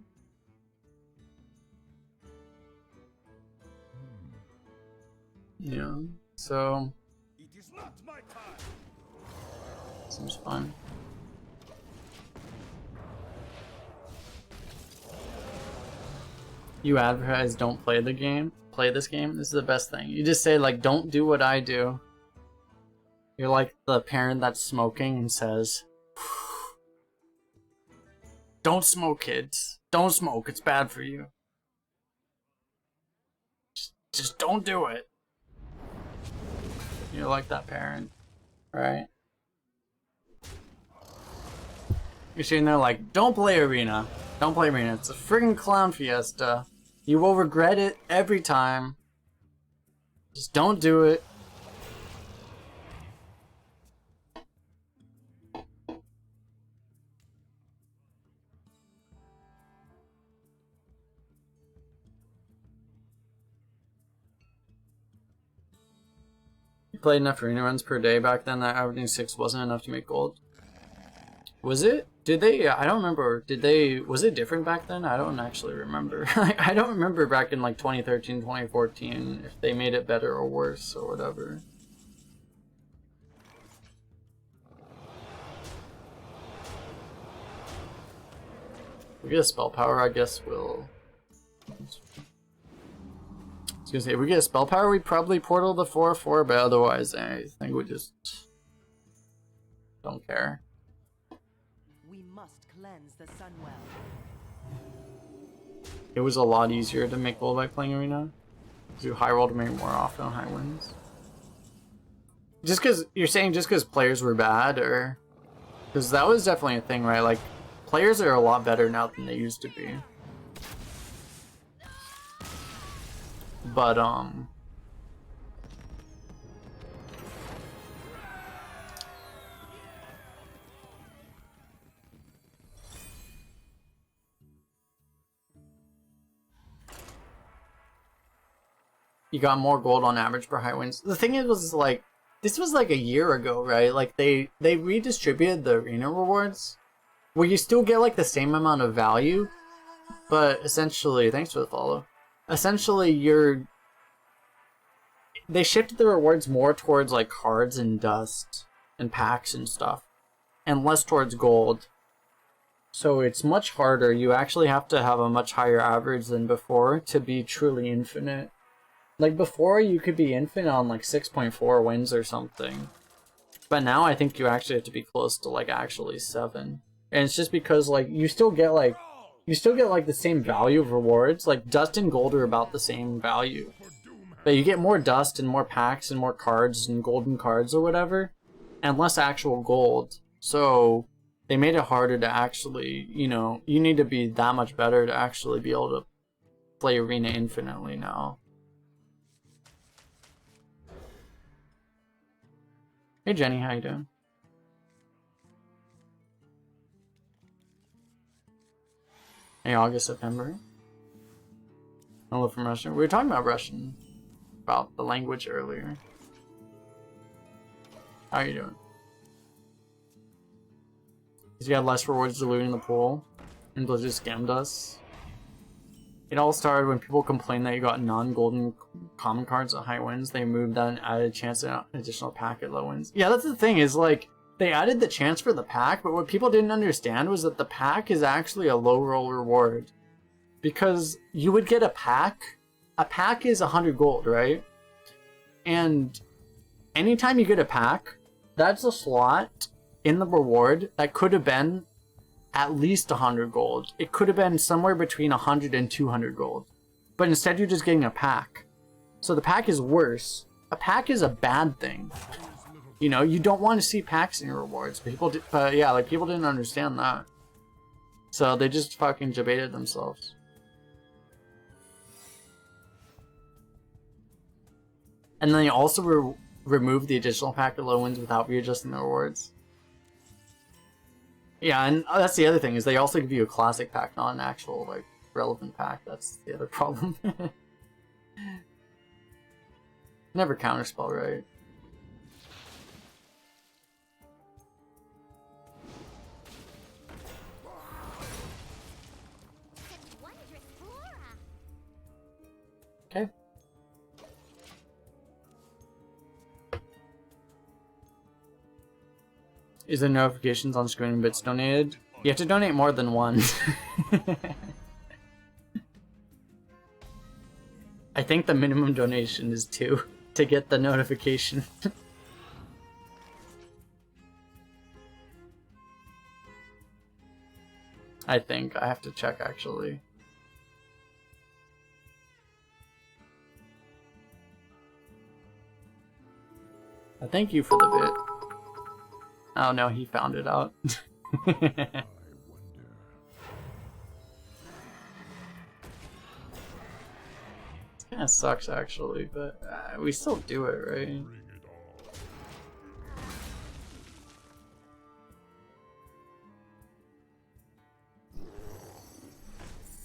Yeah, so It is not my time. seems fun. You advertise don't play the game, play this game. This is the best thing. You just say like don't do what I do. You're like the parent that's smoking and says, don't smoke, kids. Don't smoke. It's bad for you. Just don't do it. You're like that parent, right? You're sitting there like, don't play Arena. Don't play Arena. It's a friggin' clown fiesta. You will regret it every time. Just don't do it. You played enough Arena runs per day back then that averaging 6 wasn't enough to make gold. Was it? Did they? I don't remember. Did they? Was it different back then? I don't actually remember. I don't remember back in like 2013, 2014 if they made it better or worse or whatever. We get a spell power, I guess we'll. I was gonna say, if we get a spell power, we'd probably portal the 4/4, but otherwise, I think we just don't care. We must cleanse the Sunwell. It was a lot easier to make gold by playing Arena. Do high roll to make more often on high wins. Just because you're saying just because players were bad, or because that was definitely a thing, right? Like players are a lot better now than they used to be. But you got more gold on average per high wins. The thing is, was like, this was like a year ago, right? Like they redistributed the arena rewards, where you still get like the same amount of value, but essentially, thanks for the follow. Essentially, they shifted the rewards more towards like cards and dust and packs and stuff, and less towards gold. So it's much harder. You actually have to have a much higher average than before to be truly infinite. Like before, you could be infinite on like 6.4 wins or something. But now I think you actually have to be close to like actually 7. And it's just because like you still get like the same value of rewards. Like dust and gold are about the same value. But you get more dust and more packs and more cards and golden cards or whatever, and less actual gold. So they made it harder to actually, you know, you need to be that much better to actually be able to play Arena infinitely now. Hey Jenny, how you doing? Hey August, September. Hello from Russia. We were talking about Russian, about the language earlier. How are you doing? Because you had less rewards diluting the pool, and Blizzard scammed us. It all started when people complained that you got non-golden common cards at high wins. They moved that and added a chance at an additional pack at low wins. Yeah, that's the thing, is like, they added the chance for the pack, but what people didn't understand was that the pack is actually a low roll reward. Because you would get a pack is 100 gold, right? And anytime you get a pack, that's a slot in the reward that could have been at least 100 gold. It could have been somewhere between 100 and 200 gold. But instead you're just getting a pack. So the pack is worse. A pack is a bad thing. You know, you don't want to see packs in your rewards. But yeah, like people didn't understand that. So they just fucking debated themselves. And then they also removed the additional pack of low wins without readjusting the rewards. Yeah, and that's the other thing, is they also give you a classic pack, not an actual, like, relevant pack. That's the other problem. Never counterspell, right? Okay. Is there notifications on screen when bits donated? You have to donate more than one. I think the minimum donation is 2 to get the notification. I think. I have to check actually. Thank you for the bit. Oh no, he found it out. Kinda sucks actually, but we still do it, right?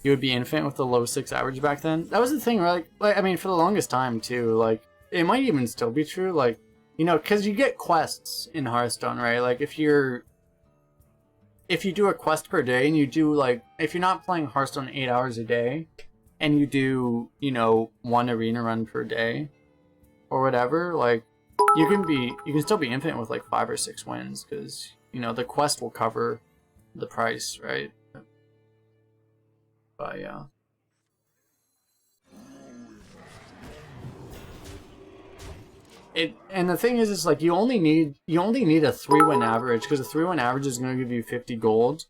You would be infinite with the low 6 average back then? That was the thing, right? Like I mean, for the longest time too, like, it might even still be true, like, you know, because you get quests in Hearthstone, right? Like, if you do a quest per day and you do, like, if you're not playing Hearthstone 8 hours a day, and you do, you know, 1 arena run per day, or whatever, like, you can still be infinite with, like, 5 or 6 wins, because, you know, the quest will cover the price, right? But, yeah. And the thing is like, you only need a 3-win average, because a 3-win average is going to give you 50 gold.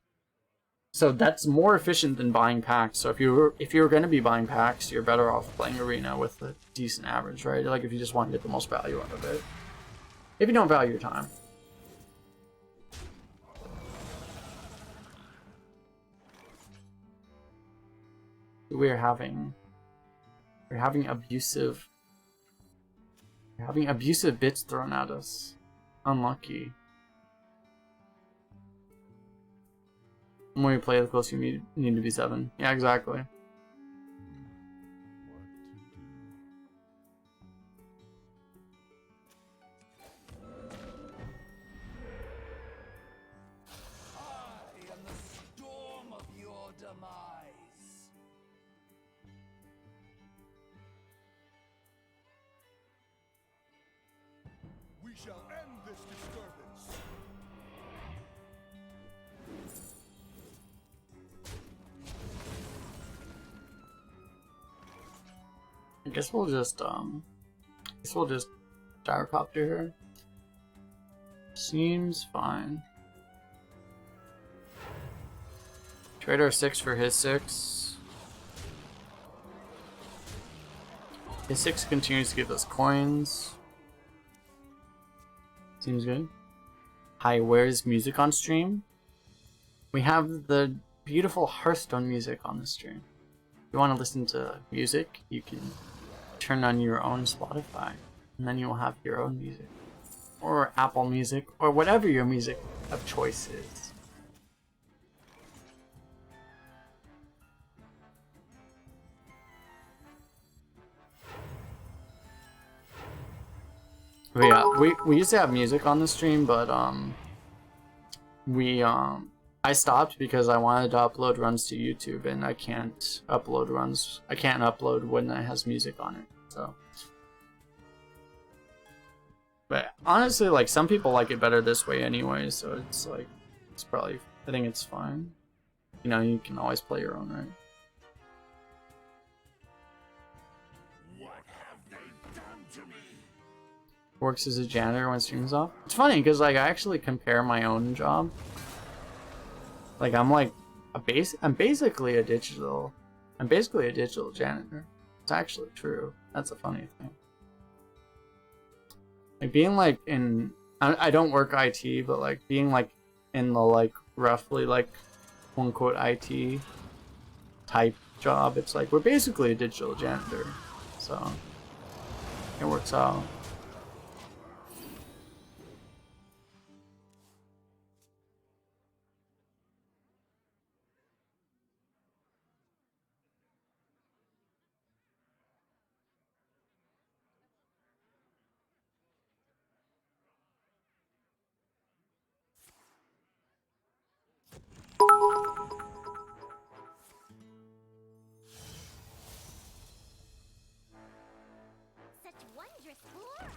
So that's more efficient than buying packs. So if you're going to be buying packs, you're better off playing arena with a decent average, right? Like, if you just want to get the most value out of it. If you don't value your time. We're having abusive bits thrown at us. Unlucky. The more you play, the closer you need to be 7. Yeah, exactly. I am the storm of your demise. We shall end this disturbance. I guess we'll just gyrocopter her. Seems fine. Trade our 6 for his 6. His 6 continues to give us coins. Seems good. Hi, where's music on stream? We have the beautiful Hearthstone music on the stream. If you want to listen to music, you can turn on your own Spotify, and then you will have your own music. or Apple Music, or whatever your music of choice is. But yeah, we used to have music on the stream, but I stopped because I wanted to upload runs to YouTube, and I can't upload runs. I can't upload when it has music on it. So, but honestly, like some people like it better this way anyway. So it's like it's probably I think it's fine. You know, you can always play your own, right? What have they done to me? Works as a janitor when streams off. It's funny because like I actually compare my own job. Like I'm basically a digital janitor. It's actually true. That's a funny thing. Like being like in I don't work IT, but like being like in the like roughly like quote unquote IT type job, it's like we're basically a digital janitor. So it works out. Such wondrous flora.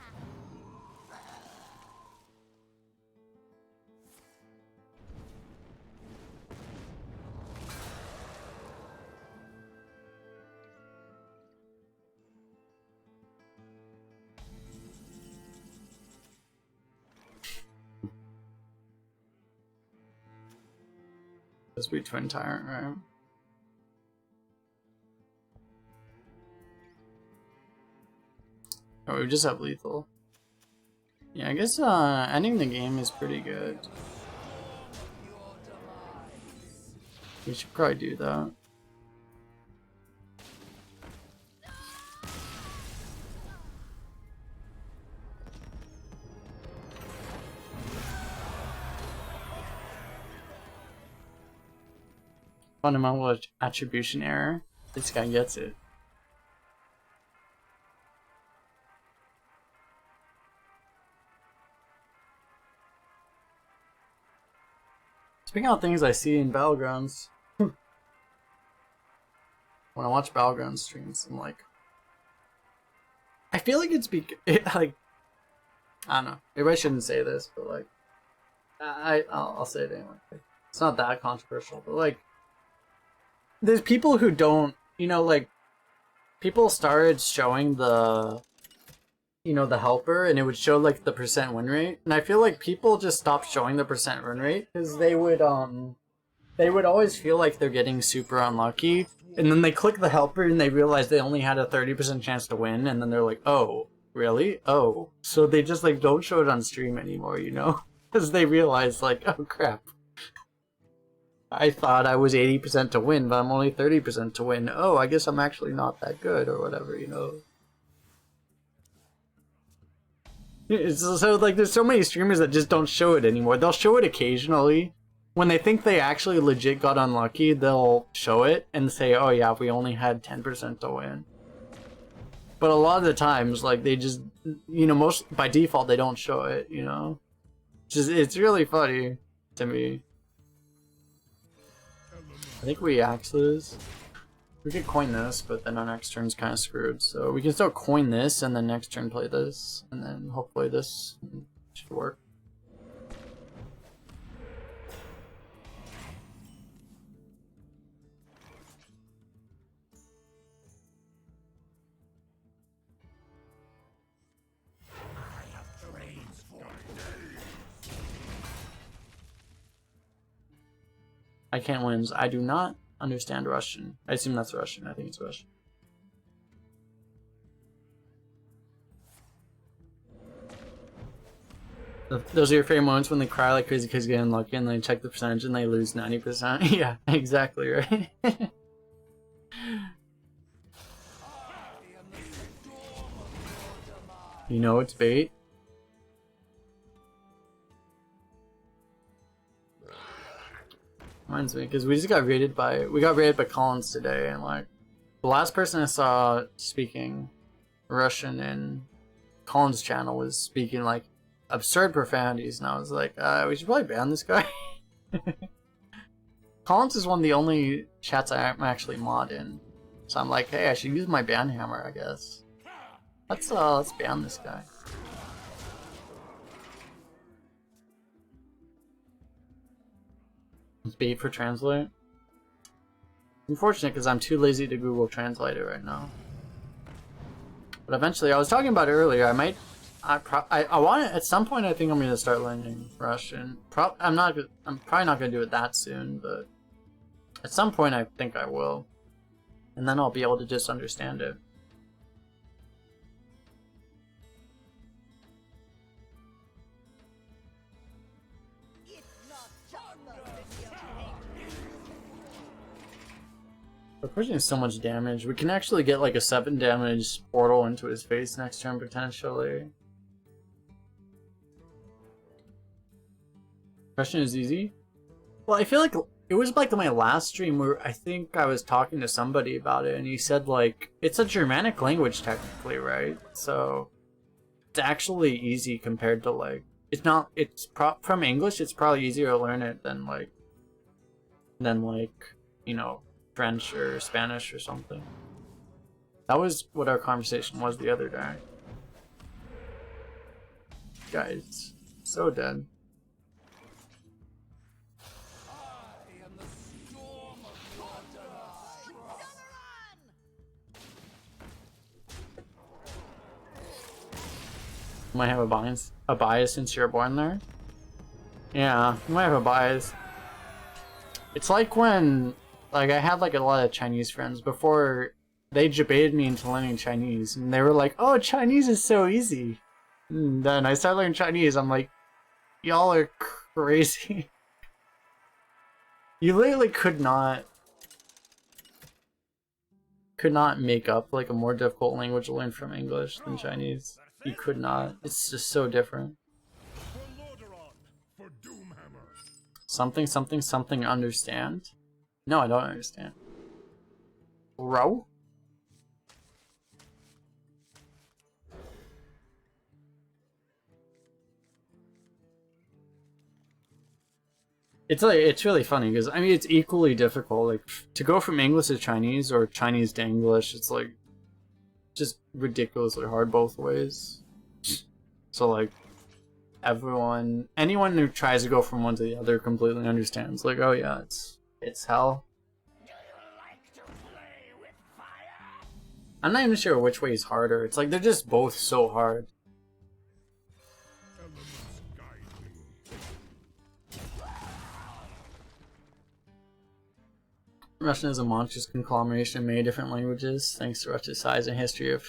This be Twin Tyrant, right? Oh, we just have lethal. Yeah, I guess ending the game is pretty good. We should probably do that. Fundamental attribution error. This guy gets it. Speaking of things I see in Battlegrounds, when I watch Battlegrounds streams, I'm like, I feel like like, I don't know. Maybe I shouldn't say this, but like, I'll say it anyway. It's not that controversial, but like, there's people who don't, you know, like, people started showing the, you know, the helper, and it would show like the percent win rate, and I feel like people just stopped showing the percent win rate because they would always feel like they're getting super unlucky, and then they click the helper and they realize they only had a 30% chance to win, and then they're like, oh, really? Oh, so they just like don't show it on stream anymore, you know, because they realize like, oh crap, I thought I was 80% to win, but I'm only 30% to win. Oh, I guess I'm actually not that good, or whatever, you know. So like there's so many streamers that just don't show it anymore. They'll show it occasionally. When they think they actually legit got unlucky, they'll show it and say, oh yeah, we only had 10% to win. But a lot of the times, like they just, you know, most by default they don't show it, you know. It's really funny to me. I think we axes. We could coin this, but then our next turn's kind of screwed. So we can still coin this, and then next turn play this, and then hopefully this should work. I can't win. I do not understand Russian. I assume that's Russian. I think it's Russian. Those are your favorite moments when they cry like crazy kids get unlucky and they check the percentage and they lose 90%. Yeah, exactly, right? You know it's bait. Reminds me, because we got raided by Collins today, and like the last person I saw speaking Russian in Collins' channel was speaking like absurd profanities, and I was like, we should probably ban this guy. Collins is one of the only chats I'm actually mod in, so I'm like, hey, I should use my ban hammer, I guess. Let's ban this guy. Bait for translate. Unfortunate because I'm too lazy to Google Translate it right now. But eventually, I was talking about it earlier. I want to, at some point. I think I'm gonna start learning Russian. I'm probably not gonna do it that soon, but at some point I think I will, and then I'll be able to just understand it. We're pushing so much damage. We can actually get like a 7 damage portal into his face next turn potentially. Question is easy. Well, I feel like it was like my last stream where I think I was talking to somebody about it, and he said like it's a Germanic language technically, right? So it's actually easy compared to like from English. It's probably easier to learn it than like you know, French or Spanish or something. That was what our conversation was the other day. Guys, so dead. You might have a bias since you're born there. Yeah, you might have a bias. It's like when, like, I had like a lot of Chinese friends before they debated me into learning Chinese, and they were like, "Oh, Chinese is so easy." And then I started learning Chinese. I'm like, "Y'all are crazy." You literally could not make up like a more difficult language to learn from English than Chinese. You could not. It's just so different. Something understand? No, I don't understand. Bro? It's like, it's really funny because I mean it's equally difficult. Like to go from English to Chinese or Chinese to English, it's like just ridiculously hard both ways. So like anyone who tries to go from one to the other completely understands. Like, oh yeah, it's hell. I'm not even sure which way is harder. It's like they're just both so hard. Russian is a monstrous conglomeration of many different languages, thanks to Russia's size and history of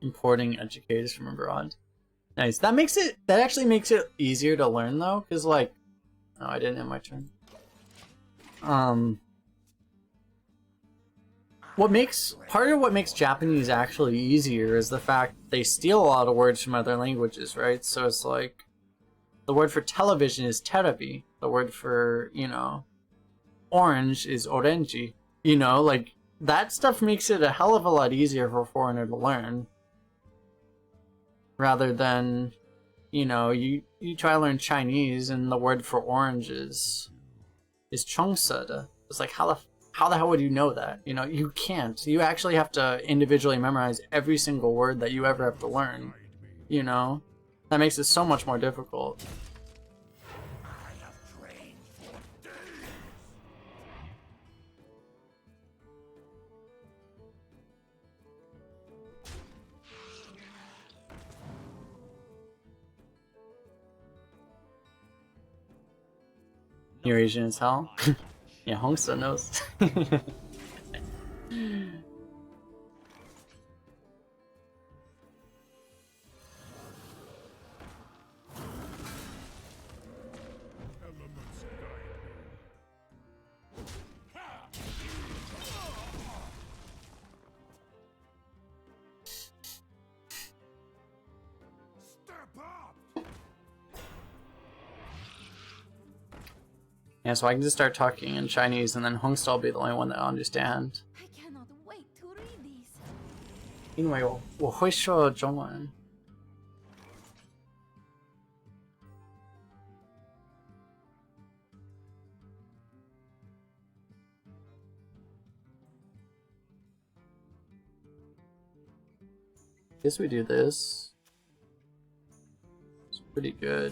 importing educators from abroad. Nice. That actually makes it easier to learn though, because like, oh, I didn't have my turn. Part of what makes Japanese actually easier is the fact they steal a lot of words from other languages, right? So it's like, the word for television is terebi. The word for, you know, orange is orenji. You know, like, that stuff makes it a hell of a lot easier for a foreigner to learn. Rather than, you know, you try to learn Chinese and the word for orange is chongseda. It's like, how the hell would you know that? You know, you can't. You actually have to individually memorize every single word that you ever have to learn. You know? That makes it so much more difficult. You're Asian as hell? Yeah, Hongsa knows. Yeah, so I can just start talking in Chinese, and then Hongsta will be the only one that I understand. I cannot wait to read these. 因为我会说中文。Guess we do this. It's pretty good.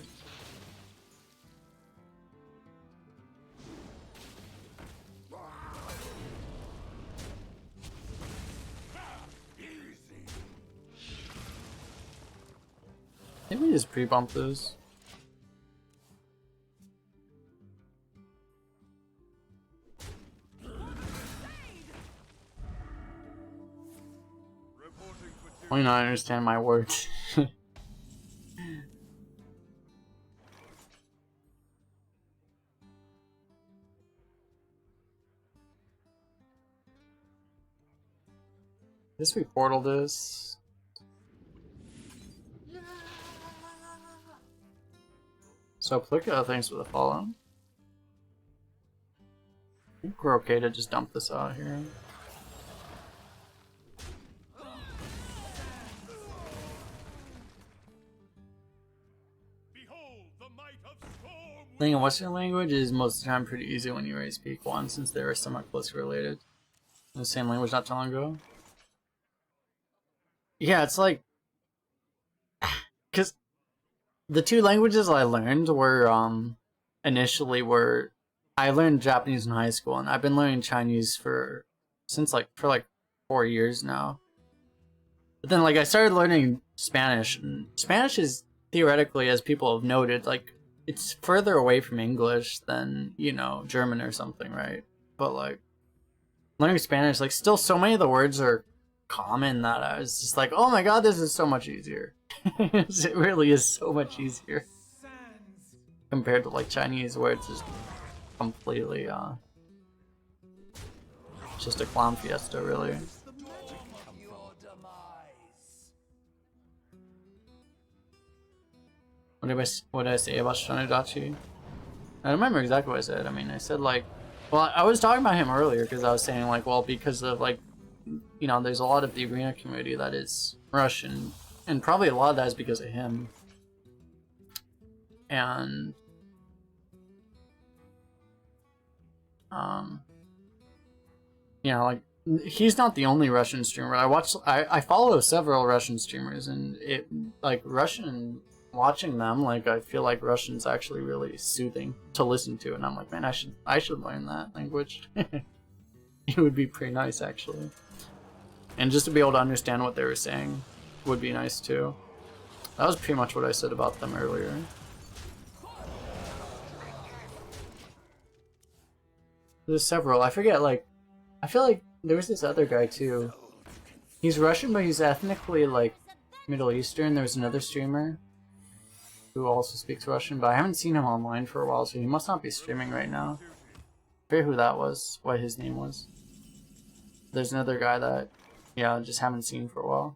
Maybe we just pre-bump this. Why not understand my words? Guess we portal this. So Plika, thanks for the follow. I think we're okay to just dump this out here. Thing in Western language is most of the time pretty easy when you already speak one, since they are somewhat closely related. In the same language not too long ago. Yeah, it's like, because the two languages I learned were initially were I learned Japanese in high school, and I've been learning Chinese for 4 years now. But then like I started learning Spanish, and Spanish is theoretically, as people have noted, like it's further away from English than, you know, German or something, right? But like learning Spanish, like still so many of the words are common that I was just like, oh my god, this is so much easier. It really is so much easier compared to like Chinese, where it's just completely just a clown fiesta, really. What did I say about Shinodachi? I don't remember exactly what I said. I mean, I said like, well, I was talking about him earlier because I was saying like, well, because of like, you know, there's a lot of the arena community that is Russian, and probably a lot of that is because of him. And you know, like he's not the only Russian streamer. I follow several Russian streamers, and it like Russian. Watching them, like I feel like Russian's actually really soothing to listen to, and I'm like, man, I should learn that language. It would be pretty nice, actually, and just to be able to understand what they were saying would be nice too. That was pretty much what I said about them earlier. There's several. I forget. Like, I feel like there was this other guy too. He's Russian, but he's ethnically like Middle Eastern. There's another streamer who also speaks Russian, but I haven't seen him online for a while, so he must not be streaming right now. I forget who that was, what his name was. There's another guy that, yeah, just haven't seen for a while.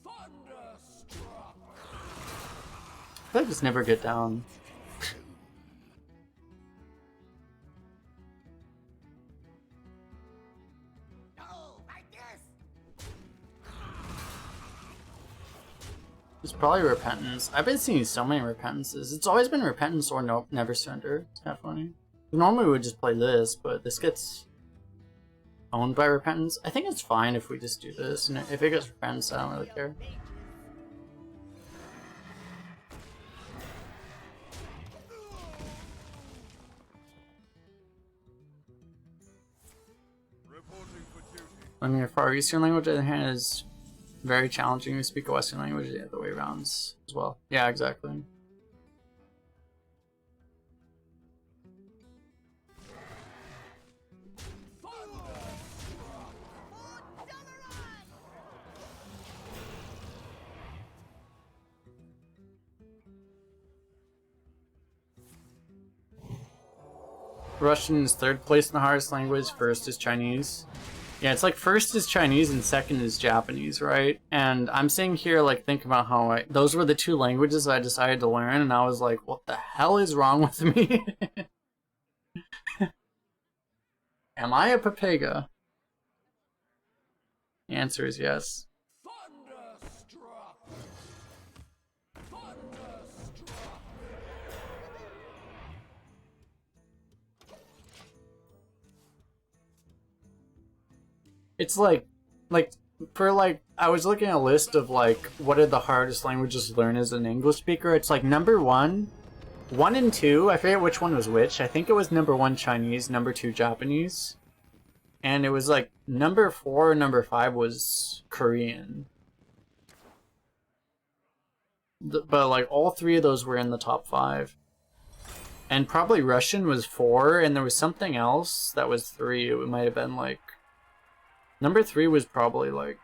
I feel like just never get down. It's probably Repentance. I've been seeing so many Repentances. It's always been Repentance or no, Never Surrender. It's kind of funny. Normally we would just play this, but this gets owned by Repentance. I think it's fine if we just do this, and if it gets Repentance, I don't really care. I mean, for our Eastern language, on the other hand, is very challenging to speak a Western language the other way around as well. Yeah, exactly. Russian is third place in the hardest language, first is Chinese. Yeah, it's like first is Chinese and second is Japanese, right? And I'm saying here, like, think about how those were the two languages I decided to learn, and I was like, what the hell is wrong with me? Am I a Pepega? The answer is yes. Thunderstruck! Thunderstruck! It's like, for like, I was looking at a list of like, what are the hardest languages to learn as an English speaker? It's like number 1 and 2, I forget which one was which. I think it was number 1 Chinese, number 2 Japanese. And it was like number 4 and number 5 was Korean. But like all 3 of those were in the top 5. And probably Russian was 4, and there was something else that was 3. It might have been like... Number 3 was probably like...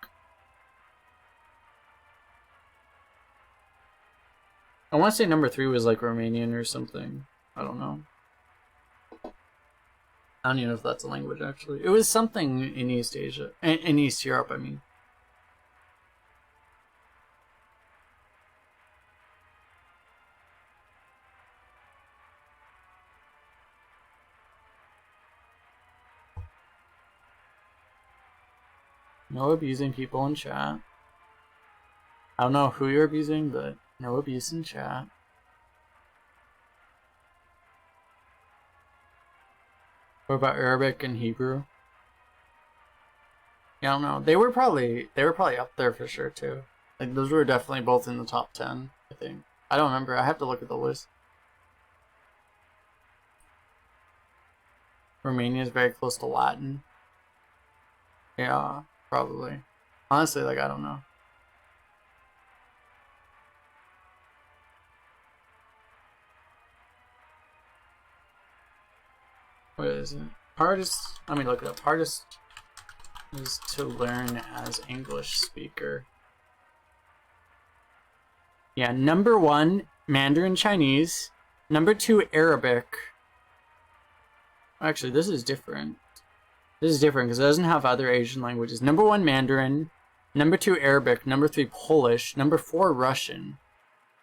I want to say number 3 was like Romanian or something. I don't know. I don't even know if that's a language, actually. It was something in East Asia. In East Europe, I mean. No abusing people in chat. I don't know who you're abusing, but no abuse in chat. What about Arabic and Hebrew? Yeah, I don't know. They were probably up there for sure too. Like those were definitely both in the top 10, I think. I don't remember. I have to look at the list. Romania is very close to Latin. Yeah, probably. Honestly, like I don't know. What is it? Hardest, let me look it up. Hardest is to learn as English speaker. Yeah, number 1, Mandarin Chinese. Number 2, Arabic. Actually, this is different. This is different because it doesn't have other Asian languages. Number 1, Mandarin. Number 2, Arabic. Number 3, Polish. Number 4, Russian.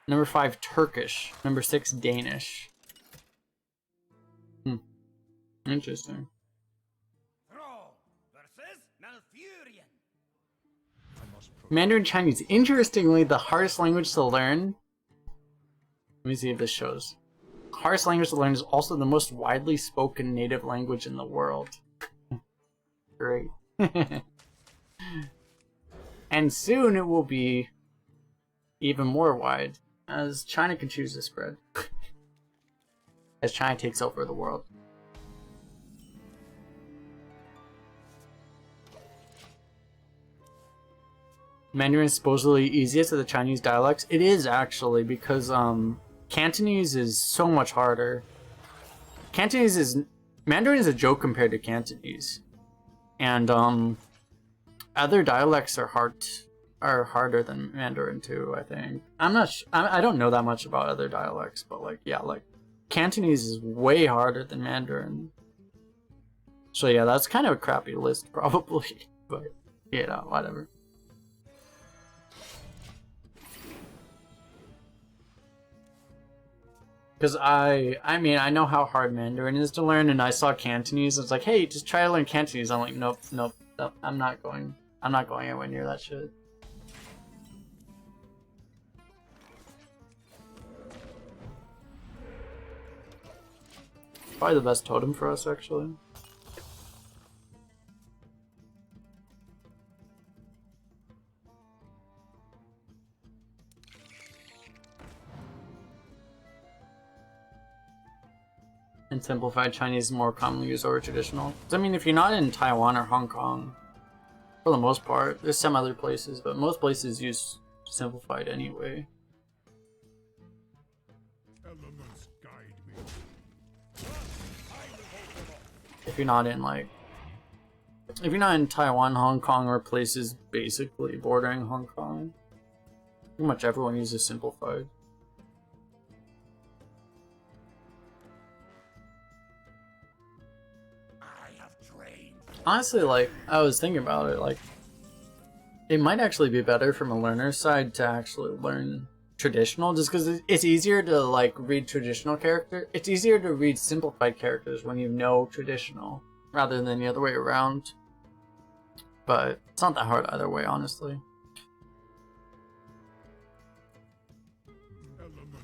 Number 5, Turkish. Number 6, Danish. Interesting. Mandarin Chinese. Interestingly, the hardest language to learn... Let me see if this shows. Hardest language to learn is also the most widely spoken native language in the world. Great. And soon it will be even more wide, as China can choose to spread. As China takes over the world. Mandarin is supposedly easiest of the Chinese dialects. It is actually, because Cantonese is so much harder. Mandarin is a joke compared to Cantonese. And other dialects are harder than Mandarin too, I think. I don't know that much about other dialects, but like yeah, like Cantonese is way harder than Mandarin. So yeah, that's kind of a crappy list probably, but you know, whatever. Because I mean, I know how hard Mandarin is to learn, and I saw Cantonese, and it's like, hey, just try to learn Cantonese. I'm like, nope, I'm not going anywhere near that shit. Probably the best totem for us, actually. And simplified Chinese is more commonly used over traditional. I mean, if you're not in Taiwan or Hong Kong, for the most part, there's some other places, but most places use simplified anyway. Elements guide me. If you're not in Taiwan, Hong Kong, or places basically bordering Hong Kong, pretty much everyone uses simplified. Honestly, like, I was thinking about it, like, it might actually be better from a learner's side to actually learn traditional, just because it's easier to, like, read traditional character. It's easier to read simplified characters when you know traditional, rather than the other way around. But it's not that hard either way, honestly.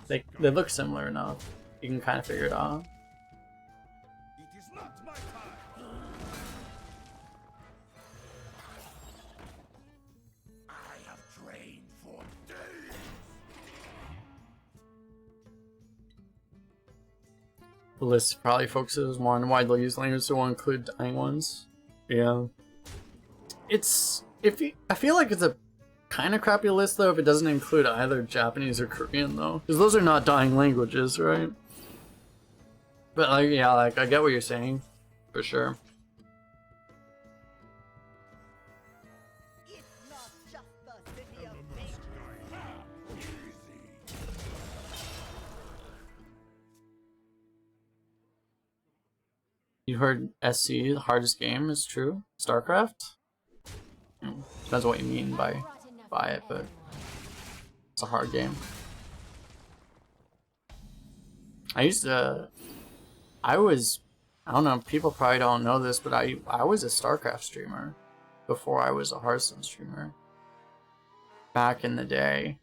They look similar enough. You can kind of figure it out. It is not my time. I have trained for days. The list probably focuses more on widely used languages, so it won't include dying ones. Yeah. I feel like it's a kind of crappy list though if it doesn't include either Japanese or Korean though, because those are not dying languages, right? But like, yeah, like I get what you're saying, for sure. It's not just the city of faith. You heard SC, the hardest game, is true? StarCraft? Depends what you mean by it, but it's a hard game. I don't know, people probably don't know this, but I was a StarCraft streamer before I was a Hearthstone streamer. Back in the day.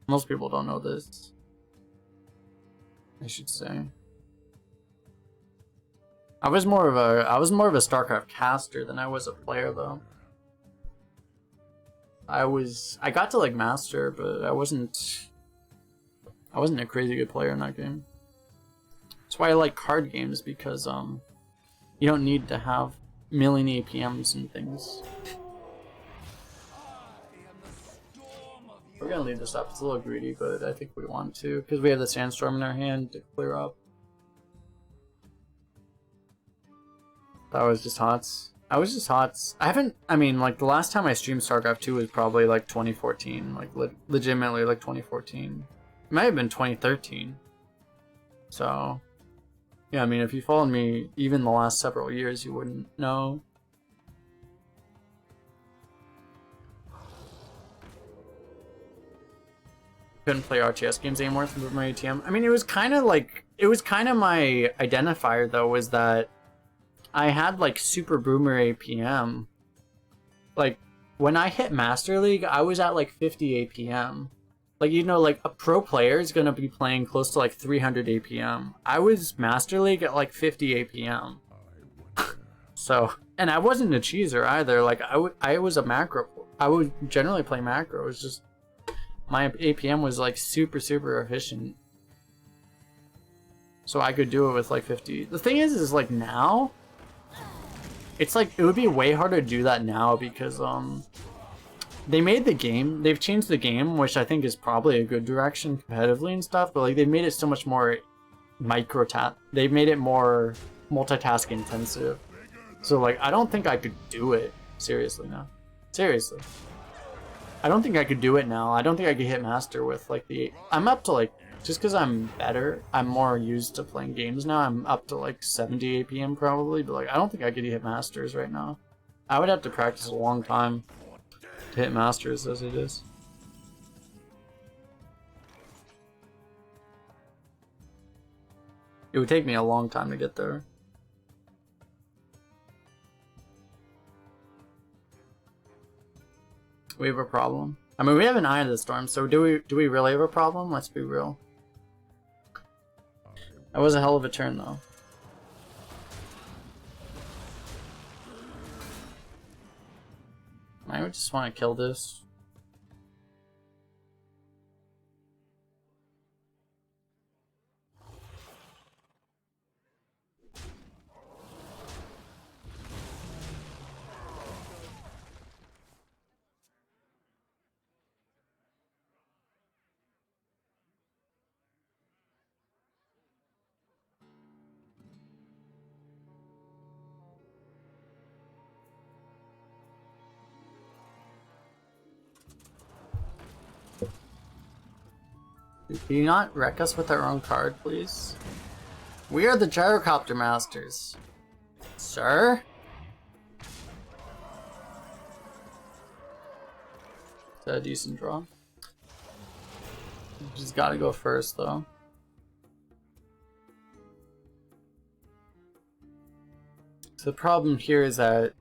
Most people don't know this, I should say. I was more of a StarCraft caster than I was a player though. I got to like master, but I wasn't a crazy good player in that game. That's why I like card games, because you don't need to have million APMs and things. We're gonna leave this up. It's a little greedy, but I think we want to, because we have the sandstorm in our hand to clear up. That was just HOTS. I was just HOTS. I mean, like, the last time I streamed StarCraft 2 was probably, like, 2014. Like, legitimately, like, 2014. It might have been 2013. So, yeah, I mean, if you followed me even the last several years, you wouldn't know. Couldn't play RTS games anymore with my ATM. I mean, it was kind of my identifier, though, was that I had like super boomer APM. Like when I hit Master League, I was at like 50 APM. Like, you know, like a pro player is gonna be playing close to like 300 APM. I was Master League at like 50 APM. So, and I wasn't a cheeser either. Like I was a macro. I would generally play macro. It was just my APM was like super efficient. So I could do it with like 50. The thing is like now, it's like, it would be way harder to do that now because they've changed the game, which I think is probably a good direction competitively and stuff, but like they've made it so much more they've made it more multitask intensive. So like I don't think I could do it seriously now. Seriously. I don't think I could do it now. I don't think I could hit master with like I'm up to like, just because I'm better, I'm more used to playing games now, I'm up to like 70 APM probably, but like I don't think I could hit masters right now. I would have to practice a long time to hit masters as it is. It would take me a long time to get there. We have a problem. I mean, we have an Eye of the Storm, so do we really have a problem? Let's be real. That was a hell of a turn, though. I would just want to kill this. Can you not wreck us with our own card, please? We are the gyrocopter masters. Sir? Is that a decent draw? Just gotta go first though. So the problem here is that,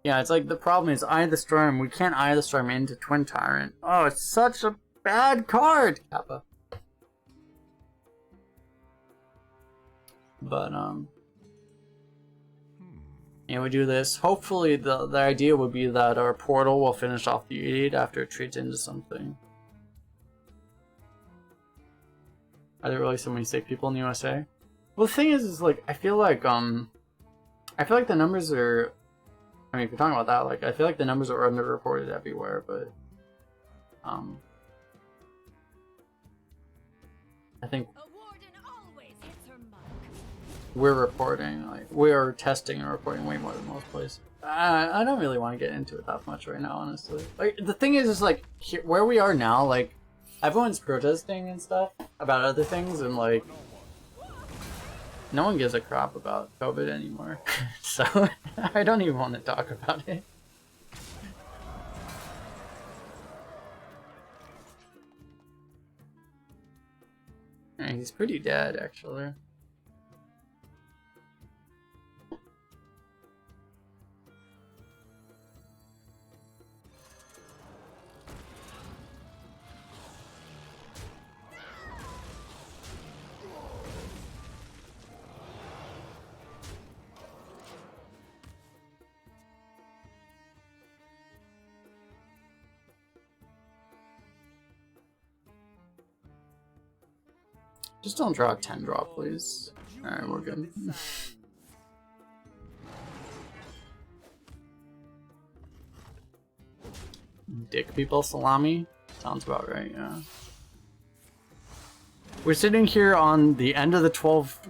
yeah, it's like the problem is Eye of the Storm. We can't Eye of the Storm into Twin Tyrant. Oh, it's such a bad card! Kappa. But, yeah, we do this. Hopefully the idea would be that our portal will finish off the 8 after it treats into something. Are there really so many sick people in the USA? Well, the thing is like, I feel like the numbers are, I mean, if you're talking about that, like, I feel like the numbers are underreported everywhere, but, I think A warden always hits her mark. we're reporting, like, we're testing and reporting way more than most places. I don't really want to get into it that much right now, honestly. Like, the thing is like, here, where we are now, like, everyone's protesting and stuff about other things, and, like, no one gives a crap about COVID anymore. So, I don't even want to talk about it. Yeah, he's pretty dead, actually. Just don't draw a 10 draw, please. Alright, we're good. Dick people salami? Sounds about right, yeah. We're sitting here on the end of the 12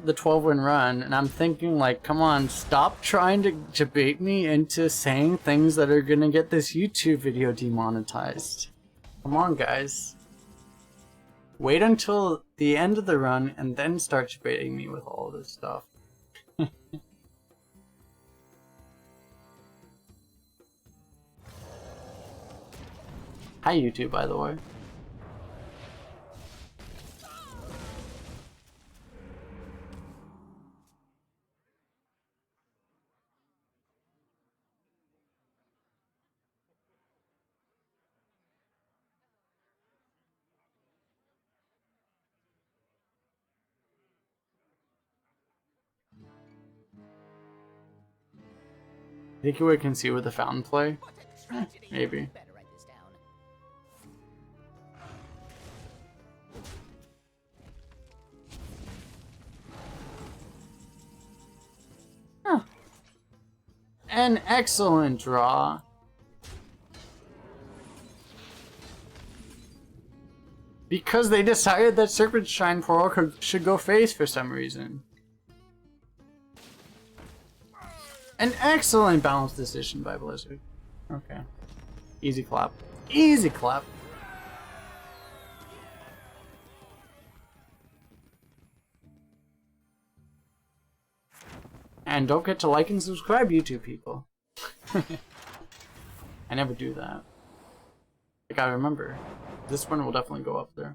win run, and I'm thinking like, come on, stop trying to bait me into saying things that are gonna get this YouTube video demonetized. Come on, guys. Wait until the end of the run and then start debating me with all this stuff. Hi YouTube, by the way. Think we can see with the fountain play? Maybe. Huh. An excellent draw. Because they decided that Serpent Shrine Portal should go face for some reason. An excellent balanced decision by Blizzard. Okay. Easy clap. Easy clap. And don't forget to like and subscribe, YouTube people. I never do that. I gotta remember. This one will definitely go up there.